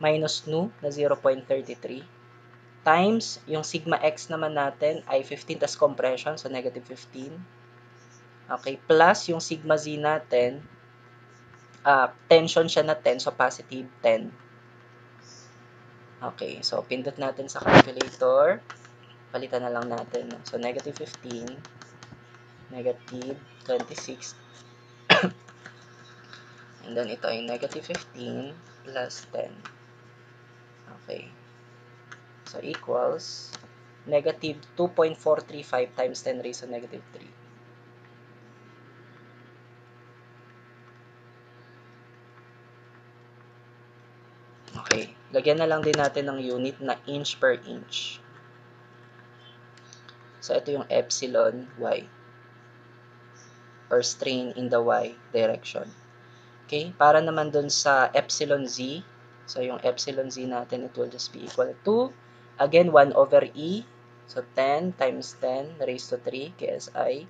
Minus nu na 0.33. Times, yung sigma x naman natin ay 15, tas compression, so negative 15. Okay, plus yung sigma z natin, tension siya na 10, so positive 10. Okay, so pindot natin sa calculator. Palitan na lang natin. So, negative 15, negative 26, and then ito ay negative 15 plus 10. Okay. So, equals negative 2.435 times 10 raised to negative 3. Okay, lagyan na lang din natin ng unit na inch per inch. So, ito yung epsilon y or strain in the y direction. Okay, para naman dun sa epsilon z, so yung epsilon z natin, it will just be equal to, again, 1 over e, so 10 times 10 raised to 3 KSI,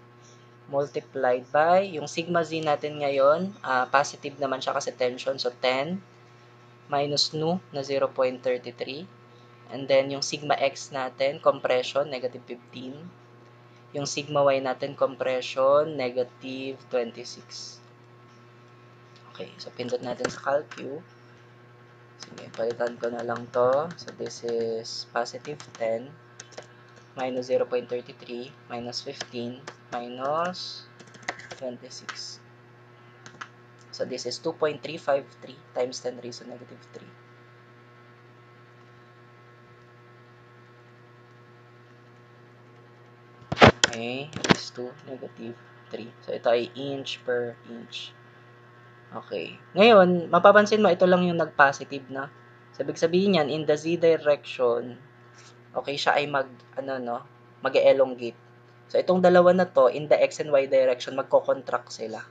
multiplied by, yung sigma z natin ngayon, positive naman siya kasi tension, so 10 minus nu na 0.33, and then yung sigma x natin, compression, negative 15, yung sigma y natin, compression, negative 26. Okay, so pindot natin sa calcu. Sige, palitan ko na lang to. So this is positive 10 minus 0.33 minus 15 minus 26. So this is 2.353 times 10 raised to negative 3. Okay, raised to negative 3. So ito ay inch per inch. Okay. Ngayon, mapapansin mo, ito lang yung nag-positive na. So, ibig sabihin yan, in the z direction, okay, siya ay mag-elongate. So, itong dalawa na to, in the x and y direction, magko-contract sila.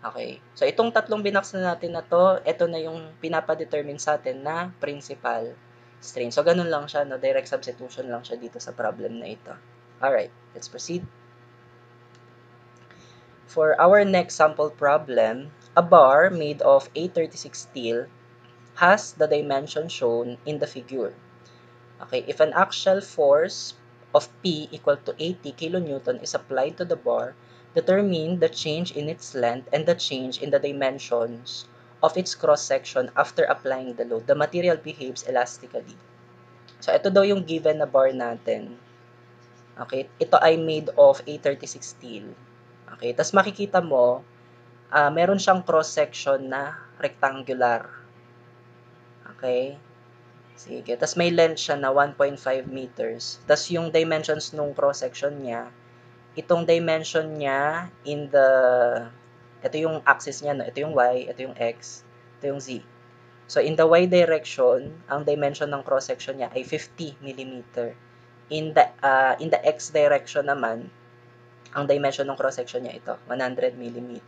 Okay. So, itong tatlong binaks na natin na to, ito na yung pinapadetermine sa atin na principal strain. So, ganun lang siya, no? Direct substitution lang siya dito sa problem na ito. Alright, let's proceed. For our next sample problem, a bar made of A36 steel has the dimension shown in the figure. Okay, if an axial force of P equal to 80 kN is applied to the bar, determine the change in its length and the change in the dimensions of its cross-section after applying the load. The material behaves elastically. So, ito daw yung given na bar natin. Okay, ito ay made of A36 steel. Okay, tapos makikita mo, meron siyang cross-section na rectangular. Okay? Sige. Tapos may length siya na 1.5 meters. Tapos yung dimensions nung cross-section niya, itong dimension niya in the, ito yung axis niya, no? Ito yung y, ito yung x, ito yung z. So, in the y direction, ang dimension ng cross-section niya ay 50 millimeter. In the x direction naman, ang dimension ng cross-section niya ito, 100 mm.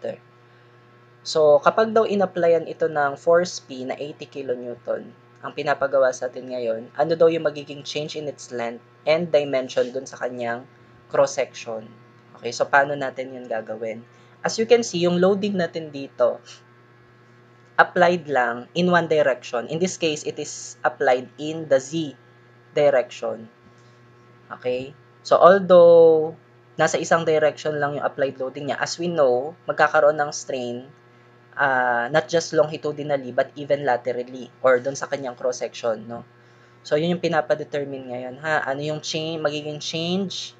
So, kapag daw in-applyan ito ng force P na 80 kN, ang pinapagawa sa atin ngayon, ano daw yung magiging change in its length and dimension dun sa kanyang cross-section. Okay, so paano natin yun gagawin? As you can see, yung loading natin dito, applied lang in one direction. In this case, it is applied in the Z direction. Okay? So, although nasa isang direction lang yung applied loading niya, as we know, magkakaroon ng strain not just longitudinally but even laterally or doon sa kanyang cross-section, no? So, yun yung pinapadetermine ngayon, ha? Ano yung magiging change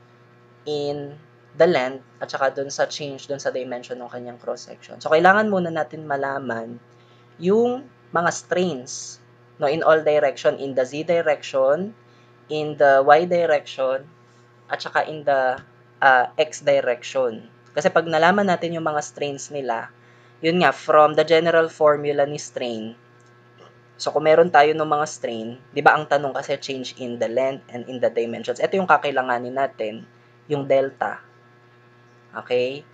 in the length at saka doon sa change doon sa dimension ng kanyang cross-section. So, kailangan muna natin malaman yung mga strains, no, in all direction, in the Z direction, in the Y direction, at saka in the X direction. Kasi pag nalaman natin yung mga strains nila, yun nga, from the general formula ni strain, so kung meron tayo ng mga strain, di ba ang tanong kasi change in the length and in the dimensions. Ito yung kakailanganin natin, yung delta. Okay?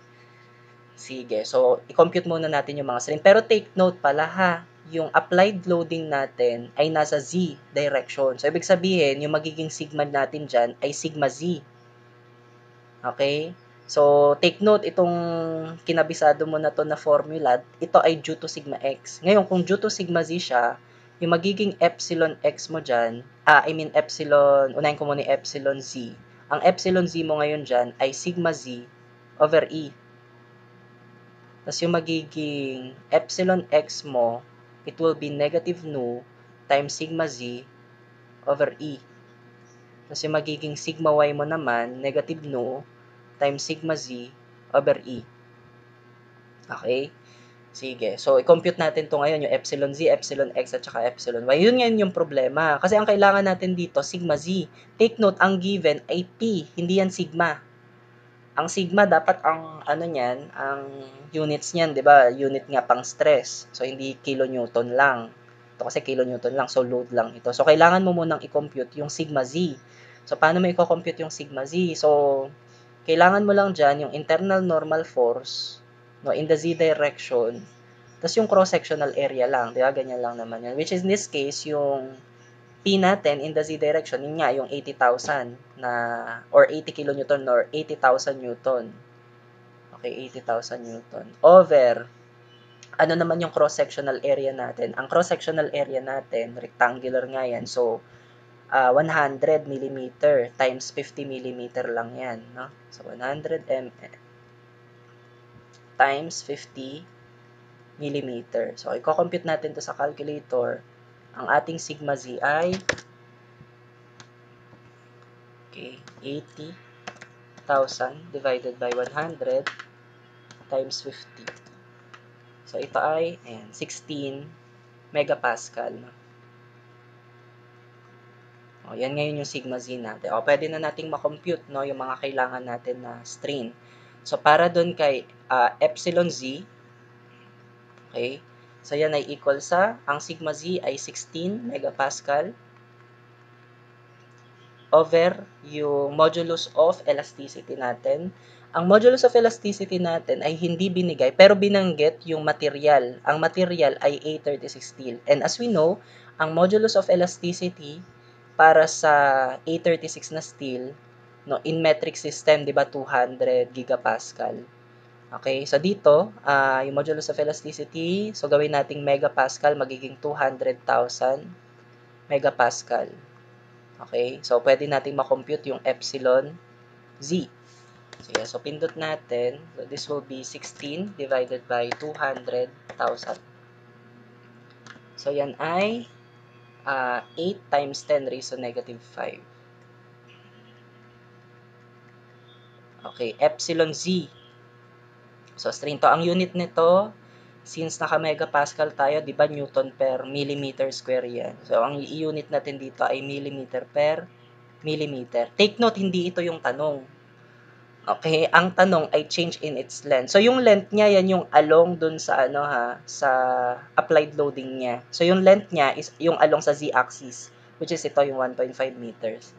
Sige, so i-compute muna natin yung mga strain. Pero take note pala ha, yung applied loading natin ay nasa Z direction. So ibig sabihin, yung magiging sigma natin dyan ay sigma Z. Okay? So, take note, itong kinabisado mo na to na formula, ito ay due to sigma x. Ngayon, kung due to sigma z siya, yung magiging epsilon x mo dyan, unahin ko muna yung epsilon z. Ang epsilon z mo ngayon dyan ay sigma z over e. Tapos yung magiging epsilon x mo, it will be negative nu times sigma z over e. Tapos yung magiging sigma y mo naman, negative nu times sigma z over e. Okay? Sige. So, i-compute natin to ngayon, yung epsilon z, epsilon x, at saka epsilon y. Yun ngayon yung problema. Kasi ang kailangan natin dito, sigma z. Take note, ang given ay P, hindi yan sigma. Ang sigma, dapat ang, ano niyan, ang units niyan, di ba? Unit nga pang stress. So, hindi kilonewton lang. Ito kasi kilonewton lang, so load lang ito. So, kailangan mo munang i-compute yung sigma z. So, paano mo i-compute yung sigma z? So, kailangan mo lang dyan yung internal normal force, no, in the z direction, tapos yung cross-sectional area lang, di ba? Ganyan lang naman yan. Which is in this case, yung P natin in the z direction, yun nga, yung 80,000 na, or 80 kilonewton or 80,000 newton. Okay, 80,000 newton. Over, ano naman yung cross-sectional area natin? Ang cross-sectional area natin, rectangular nga yan, so 100 millimeter times 50 millimeter lang yan, no? So 100 mm times 50 millimeter. So i-compute natin to sa calculator. Ang ating sigma z ay okay, 80,000 divided by 100 times 50. So ito ay ayan, 16 megapascal. No? O, yan ngayon yung sigma z natin. O, pwede na nating makompute, no, yung mga kailangan natin na strain. So, para dun kay epsilon z, okay, so yan ay equal sa, ang sigma z ay 16 megapascal over yung modulus of elasticity natin. Ang modulus of elasticity natin ay hindi binigay, pero binanggit yung material. Ang material ay A36 steel. And as we know, ang modulus of elasticity para sa A36 na steel, no, in metric system, di ba, 200 gigapascal. Okay, so dito, yung modulus of elasticity, so gawin nating megapascal, magiging 200,000 megapascal. Okay, so pwede nating makompute yung epsilon z. Sige, so pindot natin, so this will be 16 divided by 200,000. So yan ay 8 times 10 raised to negative 5. Okay, epsilon z. So, strain to. Ang unit nito, since naka-megapascal tayo, di ba, Newton per millimeter square yan. So, ang unit natin dito ay millimeter per millimeter. Take note, hindi ito yung tanong. Okay, ang tanong ay change in its length. So, yung length niya, yan yung along dun sa, ano ha, sa applied loading niya. So, yung length niya is yung along sa z-axis, which is ito, yung 1.5 meters.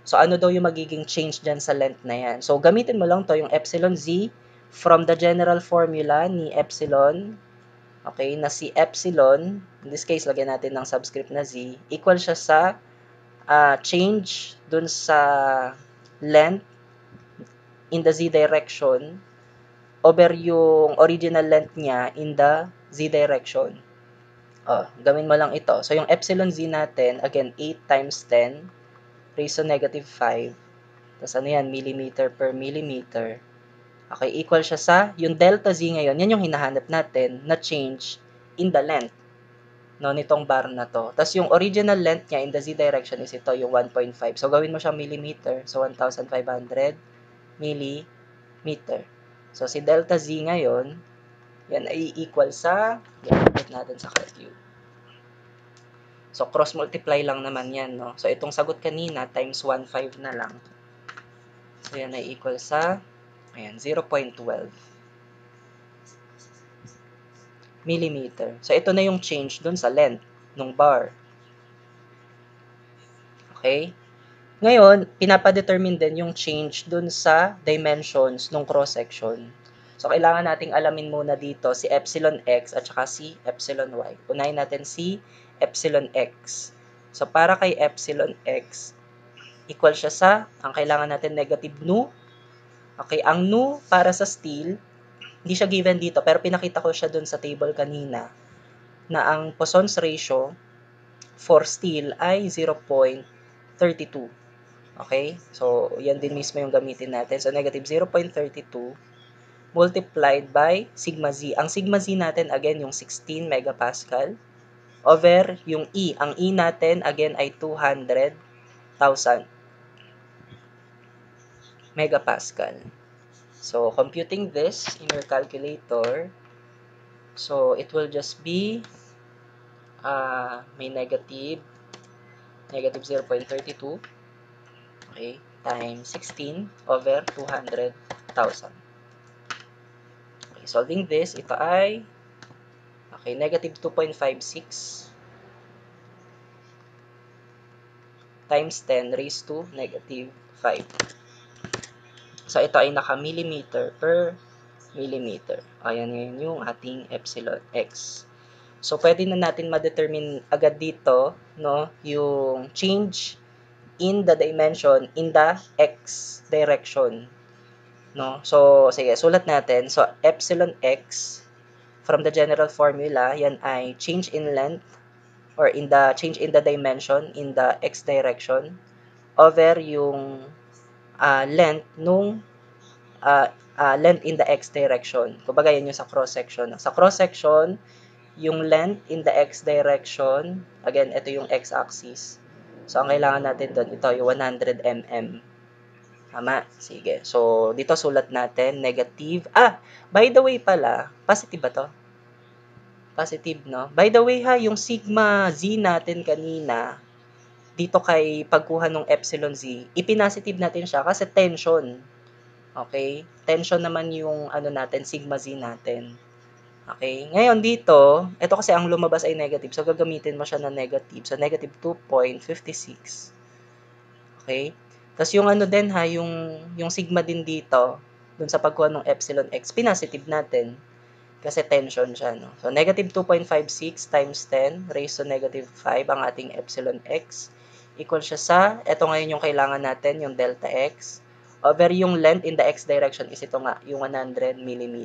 So, ano daw yung magiging change dyan sa length na yan? So, gamitin mo lang to yung epsilon z from the general formula ni epsilon, okay, na si epsilon, in this case, lagyan natin ng subscript na z, equal siya sa change dun sa length in the z direction over yung original length niya in the z direction. Gawin mo lang ito. So, yung epsilon z natin, again, 8 times 10 raised to negative 5. Tapos ano yan, millimeter per millimeter. Okay, equal siya sa, yung delta z ngayon, yan yung hinahanap natin na change in the length, no, nitong bar na to. Tapos yung original length niya in the z direction is ito, yung 1.5. So, gawin mo siyang millimeter. So, 1,500 millimeter. So, si delta z ngayon, yan ay equal sa, i-update natin sa calculate. So, cross-multiply lang naman yan, no? So, itong sagot kanina, times 1.5 na lang. So, yan ay equal sa, ayan, 0.12 millimeter. So, ito na yung change dun sa length ng bar. Okay? Ngayon, pinapadetermine din yung change dun sa dimensions ng cross-section. So, kailangan nating alamin muna dito si epsilon x at saka si epsilon y. Unahin natin si epsilon x. So, para kay epsilon x, equal siya sa, ang kailangan natin negative nu. Okay, ang nu para sa steel, hindi siya given dito, pero pinakita ko siya dun sa table kanina, na ang Poisson's ratio for steel ay 0.32. Okay? So, yan din mismo yung gamitin natin. So, negative 0.32 multiplied by sigma z. Ang sigma z natin, again, yung 16 megapascal over yung E. Ang E natin, again, ay 200,000 megapascal. So, computing this in your calculator, So, it will just be may negative 0.32, okay, times 16 over 200,000. Okay, solving this, ito ay okay, negative 2.56 times 10 raised to negative 5. So, ito ay naka-millimeter per millimeter. Ayan ngayon yung ating epsilon x. So, pwede na natin ma-determine agad dito, no, yung change in the dimension in the x direction. No? So, sige, sulat natin. So, epsilon x from the general formula, yan ay change in length or in the change in the dimension in the x direction over yung length nung length in the x direction. Kumbaga, yan yung sa cross-section. Sa cross-section, yung length in the x direction, again, ito yung x-axis. So, ang kailangan natin doon, ito yung 100 mm. Tama? Sige. So, dito sulat natin, negative. By the way pala, positive ba to? Positive, no? By the way ha, yung sigma z natin kanina, dito kay pagkuha ng epsilon z, ipinasitive natin siya kasi tension. Okay? Tension naman yung ano natin, sigma z natin. Okay? Ngayon dito, ito kasi ang lumabas ay negative. So, gagamitin mo siya na negative. So, negative 2.56. Okay? Tapos yung ano din ha, yung sigma din dito, dun sa pagkuha ng epsilon x, pinasitive natin. Kasi tension siya, no? So, negative 2.56 times 10 raised to negative 5 ang ating epsilon x. Equal siya sa, ito ngayon yung kailangan natin, yung delta x, over yung length in the x direction is ito nga, yung 100 mm.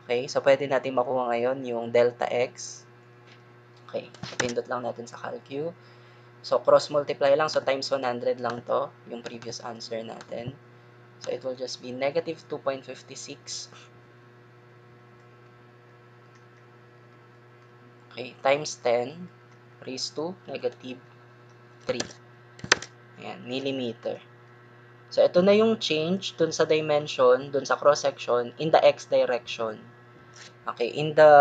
Okay? So, pwede natin makuha ngayon yung delta x. Okay. So, pindot lang natin sa calcu. So, cross-multiply lang. So, times 100 lang to, yung previous answer natin. So, it will just be negative 2.56. Okay, times 10 raised to negative 3. Ayan, millimeter. So, ito na yung change dun sa dimension, dun sa cross-section, in the x direction. Okay, in the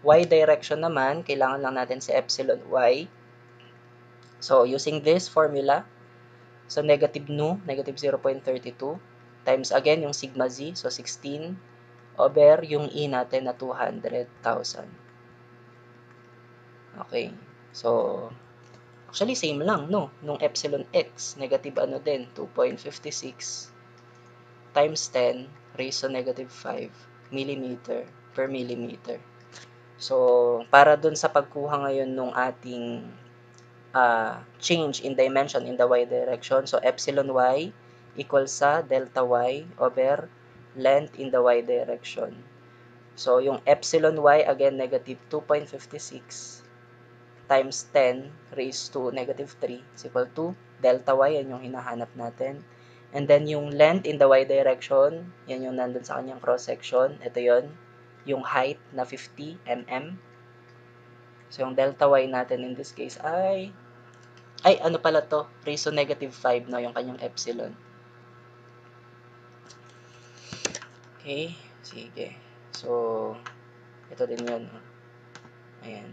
y direction naman, kailangan lang natin si epsilon y. So, using this formula, so negative nu, negative 0.32, times again yung sigma z, so 16, over yung e natin na 200,000. Okay. So, actually, same lang, no? Nung epsilon x, negative ano din, 2.56 times 10 raised to negative 5 millimeter per millimeter. So, para dun sa pagkuha ngayon nung ating change in dimension in the y direction, so epsilon y equals sa delta y over length in the y direction. So, yung epsilon y, again, negative 2.56 times 10 raised to negative 3 is equal to delta y, yan yung hinahanap natin. And then, yung length in the y direction, yan yung nandun sa kanyang cross-section. Ito yon yung height na 50 mm. So, yung delta y natin in this case ay ano pala to? Raised to negative 5, no? Yung kanyang epsilon. Okay? Sige. So, ito din yun. Ayan.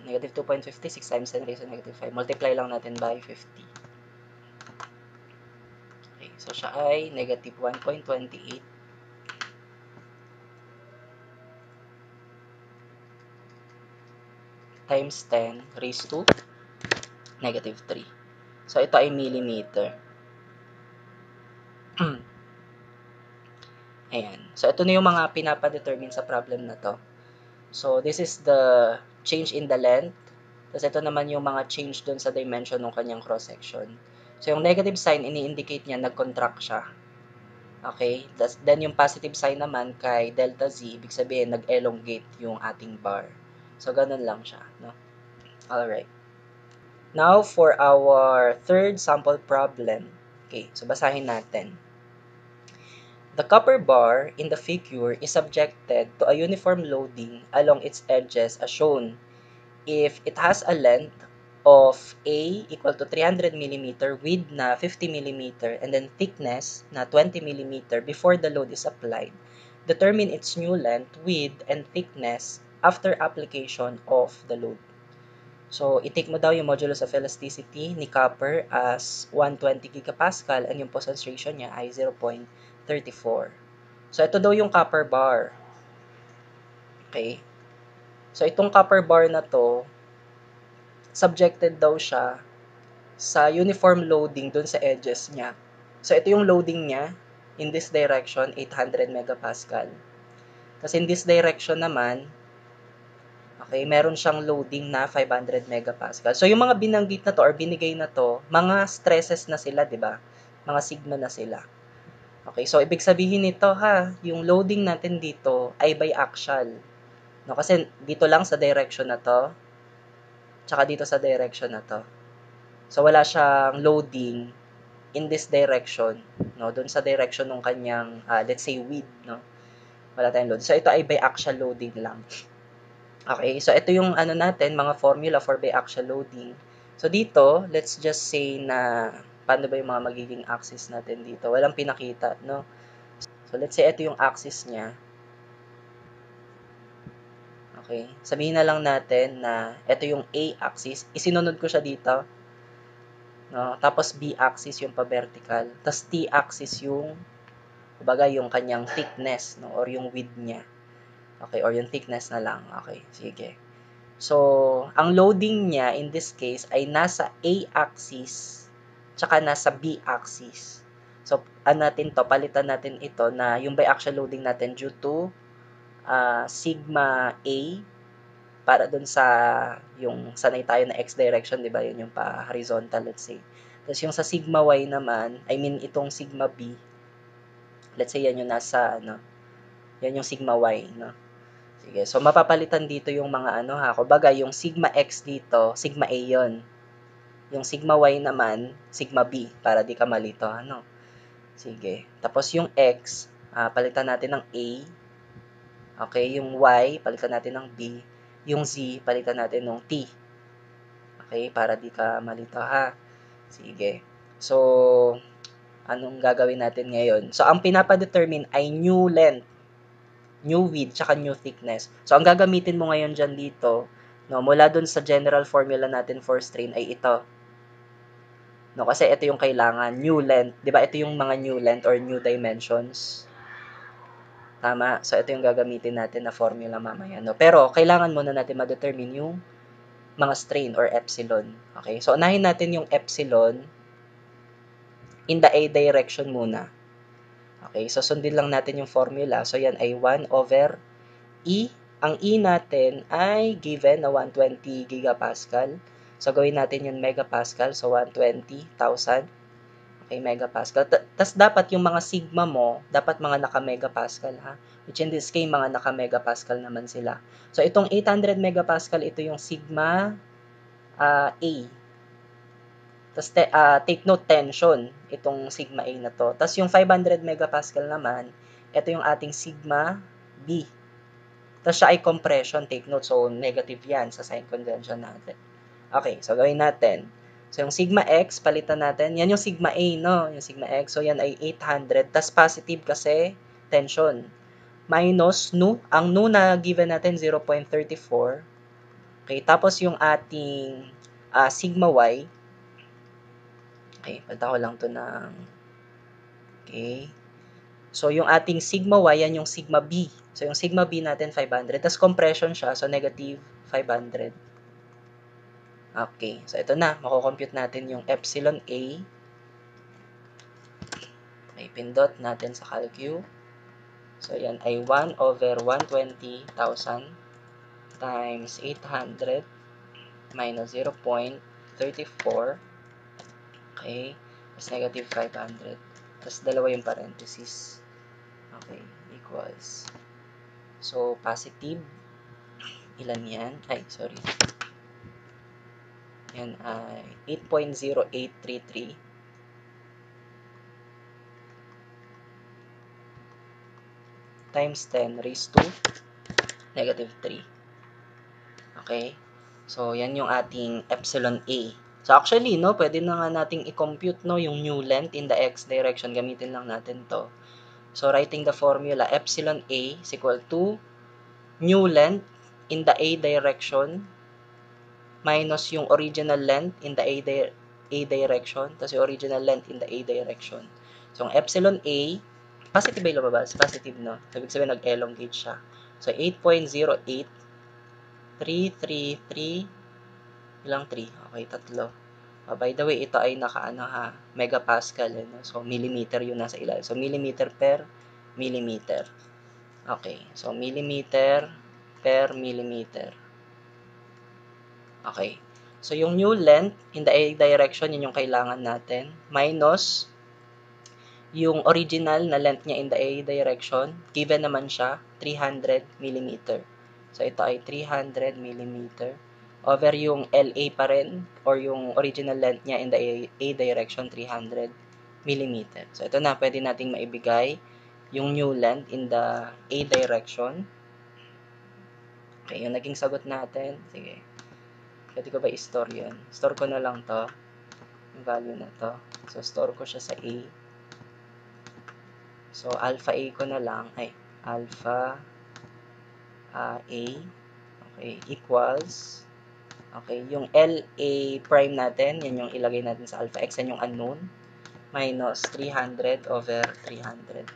Negative 2.56 times 10 raised to negative 5. Multiply lang natin by 50. Okay, so siya ay negative 1.28 times 10 raised to negative 3. So, ito ay millimeter. Ayan. So, ito na yung mga pinapadetermine sa problem na to. So, this is the change in the length. Tapos, ito naman yung mga change dun sa dimension ng kanyang cross-section. So, yung negative sign, ini-indicate niya, nag-contract siya. Okay? Then, yung positive sign naman kay delta z, ibig sabihin, nag-elongate yung ating bar. So, ganun lang siya. No? Alright. Now, for our third sample problem. Okay, so basahin natin. The copper bar in the figure is subjected to a uniform loading along its edges as shown. If it has a length of A equal to 300 mm, width na 50 mm, and then thickness na 20 mm before the load is applied, determine its new length, width, and thickness after application of the load. So, i-take mo daw yung modulus of elasticity ni copper as 120 gigapascal and yung Poisson's ratio niya ay 0.34. So, ito daw yung copper bar. Okay? So, itong copper bar na to, subjected daw siya sa uniform loading dun sa edges niya. So, ito yung loading niya. In this direction, 800 megapascal. Kasi in this direction naman, okay, meron siyang loading na 500 megapascal. So, yung mga binanggit na to or binigay na to, mga stresses na sila, di ba? Mga sigma na sila. Okay, so ibig sabihin nito ha, yung loading natin dito ay biaxial. No, kasi dito lang sa direction na to, tsaka dito sa direction na to. So, wala siyang loading in this direction, no? Doon sa direction ng kanyang, let's say, width, no? Wala tayong load. So, ito ay biaxial loading lang. Okay, so ito yung ano natin, mga formula for biaxial loading. So dito, let's just say na paano ba yung mga magiging axis natin dito. Walang pinakita, no? So let's say ito yung axis niya. Okay, sabihin na lang natin na ito yung A axis. Isinunod ko siya dito. No? Tapos B axis yung pa-vertical. Tapos T axis yung, kumbaga, yung kanyang thickness, no? Or yung width niya. Okay, or yung thickness na lang. Okay, sige. So, ang loading niya in this case ay nasa A-axis tsaka nasa B-axis. So, natin to, palitan natin ito na yung biaxial loading natin due to sigma A para dun sa yung sanay tayo na x direction, di ba? Yun yung pa-horizontal, let's say. Tapos yung sa sigma Y naman, I mean itong sigma B, let's say yan yung nasa, ano, yan yung sigma Y, no? Sige, so mapapalitan dito yung mga ano ha, kumbaga yung sigma x dito, sigma A yon. Yung sigma y naman, sigma b, para di ka malito, ano. Sige, tapos yung x, palitan natin ng A, okay, yung y, palitan natin ng B, yung z, palitan natin ng T. Okay, para di ka malito ha. Sige, so, anong gagawin natin ngayon? So, ang pinapadetermine ay new length, new width, tsaka new thickness. So, ang gagamitin mo ngayon dyan dito, no, mula dun sa general formula natin for strain ay ito. No, kasi ito yung kailangan, new length. Di ba ito yung mga new length or new dimensions? Tama. So, ito yung gagamitin natin na formula mamaya. No? Pero, kailangan muna natin ma-determine yung mga strain or epsilon. Okay? So, unahin natin yung epsilon in the A direction muna. Okay, so sundin lang natin yung formula. So, yan ay 1 over E. Ang E natin ay given na 120 gigapascal. So, gawin natin yung megapascal. So, 120,000. Okay, megapascal. Tapos, dapat yung mga sigma mo, dapat mga naka-megapascal, ha? Which in this case, mga naka-megapascal naman sila. So, itong 800 megapascal, ito yung sigma A. Tapos, take note, tension, itong sigma A na to. Tapos, yung 500 megapascal naman, ito yung ating sigma B. Tapos, siya ay compression, take note. So, negative yan sa sign convention natin. Okay, so gawin natin. So, yung sigma x, palitan natin. Yan yung sigma A, no? Yung sigma x. So, yan ay 800. Tapos, positive kasi tension. Minus nu. Ang nu na given natin, 0.34. Okay, tapos yung ating sigma y. Okay, palitan ko lang to ng... Okay. So, yung ating sigma y, yan yung sigma b. So, yung sigma b natin, 500. Tapos, compression siya. So, negative 500. Okay. So, ito na. Mako-compute natin yung epsilon A. May pindot natin sa calcu. So, yan ay 1 over 120,000 times 800 minus 0.34. Okay. Tapos negative 500. Tapos dalawa yung parenthesis. Okay. Equals. So, positive. Ilan yan? Ay, sorry. Yan ay 8.0833. Times 10 raised to negative 3. Okay? So, yan yung ating epsilon A. So, actually, no, pwede na nga nating i-compute, no, yung new length in the x direction. Gamitin lang natin to. So, writing the formula, epsilon A is equal to new length in the A direction minus yung original length in the A direction, tapos yung original length in the A direction. So, ang epsilon A, positive ba yung lumabas? Positive, no? So, ibig sabihin, nag-elongate siya. So, 8.08333, ilang 3? Okay, tatlo. By the way, ito ay naka-ano ha, megapascal. No? So, millimeter yung nasa ilalim. So, millimeter per millimeter. Okay, so millimeter per millimeter. Okay. So, yung new length in the A direction, yun yung kailangan natin. Minus yung original na length niya in the A direction. Given naman siya, 300 mm. So, ito ay 300 mm. Over yung LA pa rin, or yung original length niya in the A direction, 300 mm. So, ito na, pwede nating maibigay yung new length in the A direction. Okay, yung naging sagot natin. Sige. Pwede ko ba i-store yun? Store ko na lang to. Yung value na to. So, store ko siya sa A. So, alpha A ko na lang. Ay, alpha A. Okay, equals. Okay, yung LA prime natin, yan yung ilagay natin sa alpha X. Yan yung unknown. Minus 300 over 300.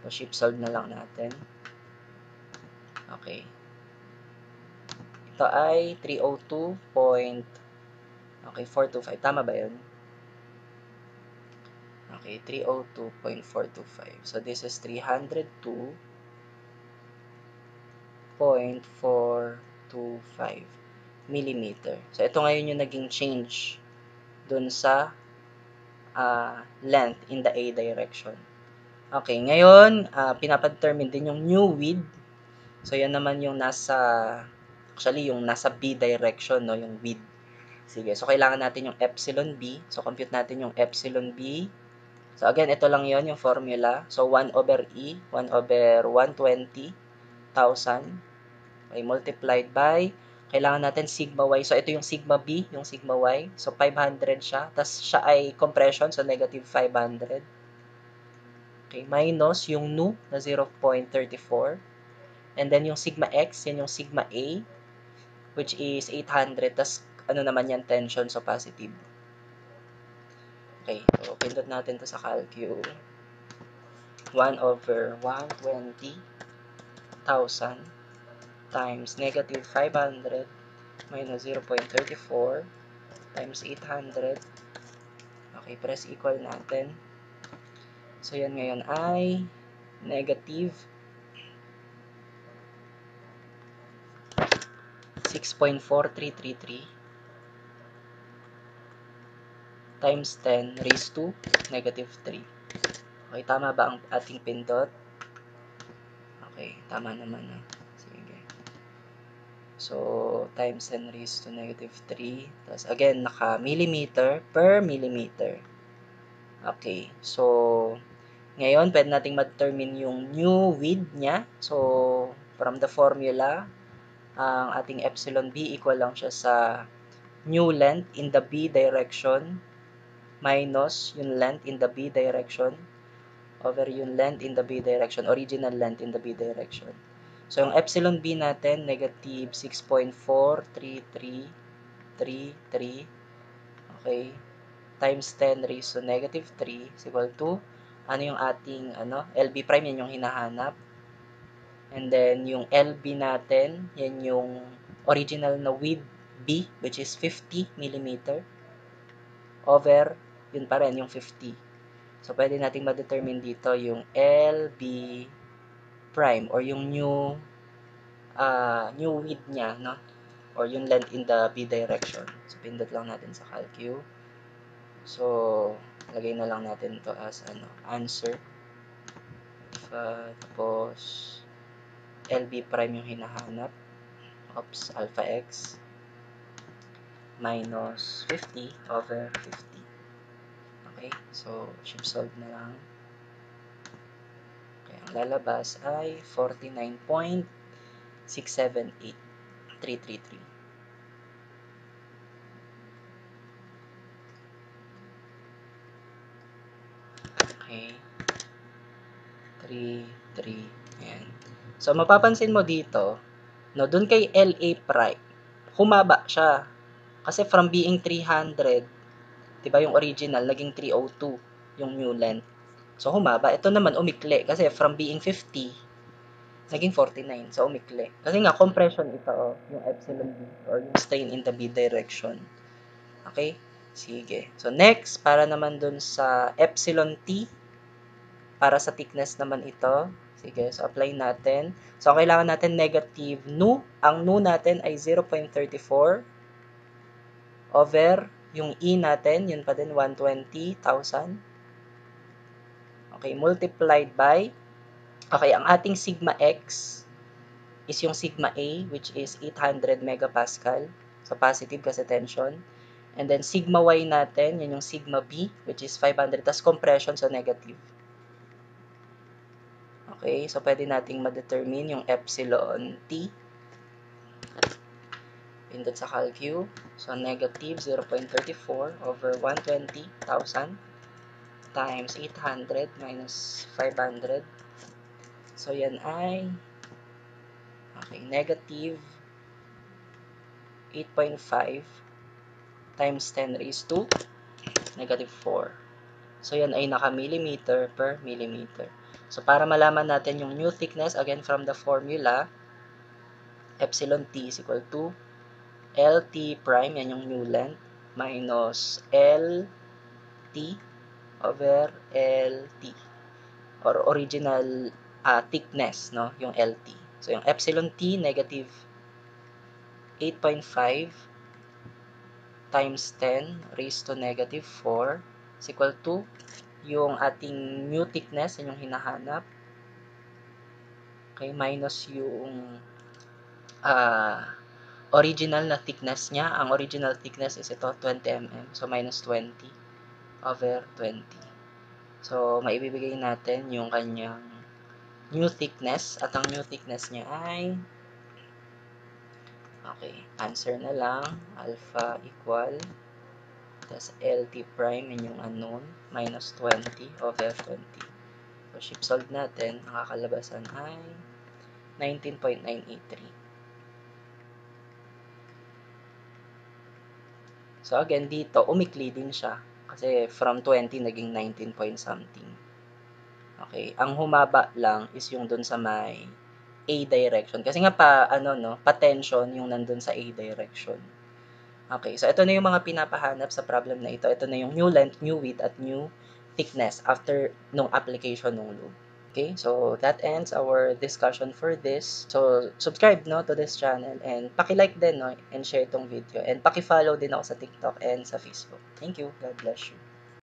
So, shift solve na lang natin. Okay. Ito ay 302. Okay, 425. Tama ba yun? Okay, 302.425. So, this is 302.425 millimeter. So, ito ngayon yung naging change dun sa length in the A direction. Okay, ngayon, pinapadetermine din yung new width. So, yan naman yung actually, yung nasa B direction, no, yung width. Sige, so kailangan natin yung epsilon B. So, compute natin yung epsilon B. So, again, ito lang yon yung formula. So, 1 over E, 1 over 120,000. Okay, multiplied by, kailangan natin sigma Y. So, ito yung sigma B, yung sigma Y. So, 500 siya. Tapos, siya ay compression, so negative 500. Okay, minus yung nu na 0.34. And then, yung sigma X, yan yung sigma A, which is 800. Tapos, ano naman yan, tension, so positive. Okay, so pindot natin to sa calcu. 1 over 120,000 times negative 500 minus 0.34 times 800. Okay, press equal natin. So, yan ngayon ay negative 6.4333 times 10 raised to negative 3. Okay, tama ba ang ating pindot? Okay, tama naman na. Sige. So, times 10 raised to negative 3. Tapos, again, naka-millimeter per millimeter. Okay, so, ngayon, pwede nating ma-determine yung new width niya. So, from the formula, ang ating epsilon B equal lang siya sa new length in the B direction minus yung length in the B direction over yung length in the B direction, original length in the B direction. So, yung epsilon B natin, negative 6.43333, okay, times 10 raised to negative 3 is equal to, ano yung ating, LB prime, yan yung hinahanap. And then, yung LB natin, yan yung original na width B, which is 50 mm, over, yun pa rin, yung 50. So, pwede nating ma-determine dito yung LB prime or yung new width niya, no? Or yung length in the B direction. So, pindot lang natin sa calcu. So, lagay na lang natin to as answer. Tapos, LB prime yung hinahanap. Oops, alpha X minus 50 over 50. Okay, so shift solve na lang. Okay, ang lalabas ay 49.678333. Okay. Ito 3, 3. Ayan. So, mapapansin mo dito, no, dun kay LA prime, humaba siya. Kasi from being 300, diba yung original, naging 302 yung new length. So, humaba. Ito naman, umikli. Kasi from being 50, naging 49. So, umikli. Kasi nga, compression ito, oh, yung epsilon B, or yung strain in the B direction. Okay? Sige. So, next, para naman dun sa epsilon T, para sa thickness naman ito. Sige, so apply natin. So, kailangan natin negative nu. Ang nu natin ay 0.34 over yung E natin, yun pa din, 120,000. Okay, multiplied by, okay, ang ating sigma X is yung sigma A, which is 800 megapascal. So, positive kasi tension. And then, sigma Y natin, yun yung sigma B, which is 500, tas compression, so negative. Okay, so pwede nating ma-determine yung epsilon T. Pindot sa calcu. So, negative 0.34 over 120,000 times 800 minus 500. So, yan ay, okay, negative 8.5 times 10 raised to negative 4. So, yan ay naka-millimeter per millimeter. So, para malaman natin yung new thickness, again, from the formula, epsilon T is equal to LT prime, yan yung new length, minus LT over LT, or original thickness, no? Yung LT. So, yung epsilon T, negative 8.5 times 10 raised to negative 4 is equal to yung ating new thickness, yun yung hinahanap. Okay, minus yung original na thickness niya. Ang original thickness is ito, 20 mm. So, minus 20 over 20. So, maibibigay natin yung kanyang new thickness. At ang new thickness niya ay, okay, answer na lang, alpha equal, tas LT prime, yun yung unknown, minus 20 over 20. So, ship solve natin, ang kakalabasan ay 19.983. So, again, dito, umikli din siya. Kasi from 20, naging 19 point something. Okay. Ang humaba lang is yung dun sa may A direction. Kasi nga pa tension yung nandun sa A direction. Okay. So, ito na yung mga pinapahanap sa problem na ito. Ito na yung new length, new width, at new thickness after nung application ng lube. Okay, so that ends our discussion for this. So, subscribe no to this channel and paki-like din no and share itong video and paki-follow din ako sa TikTok and sa Facebook. Thank you. God bless you.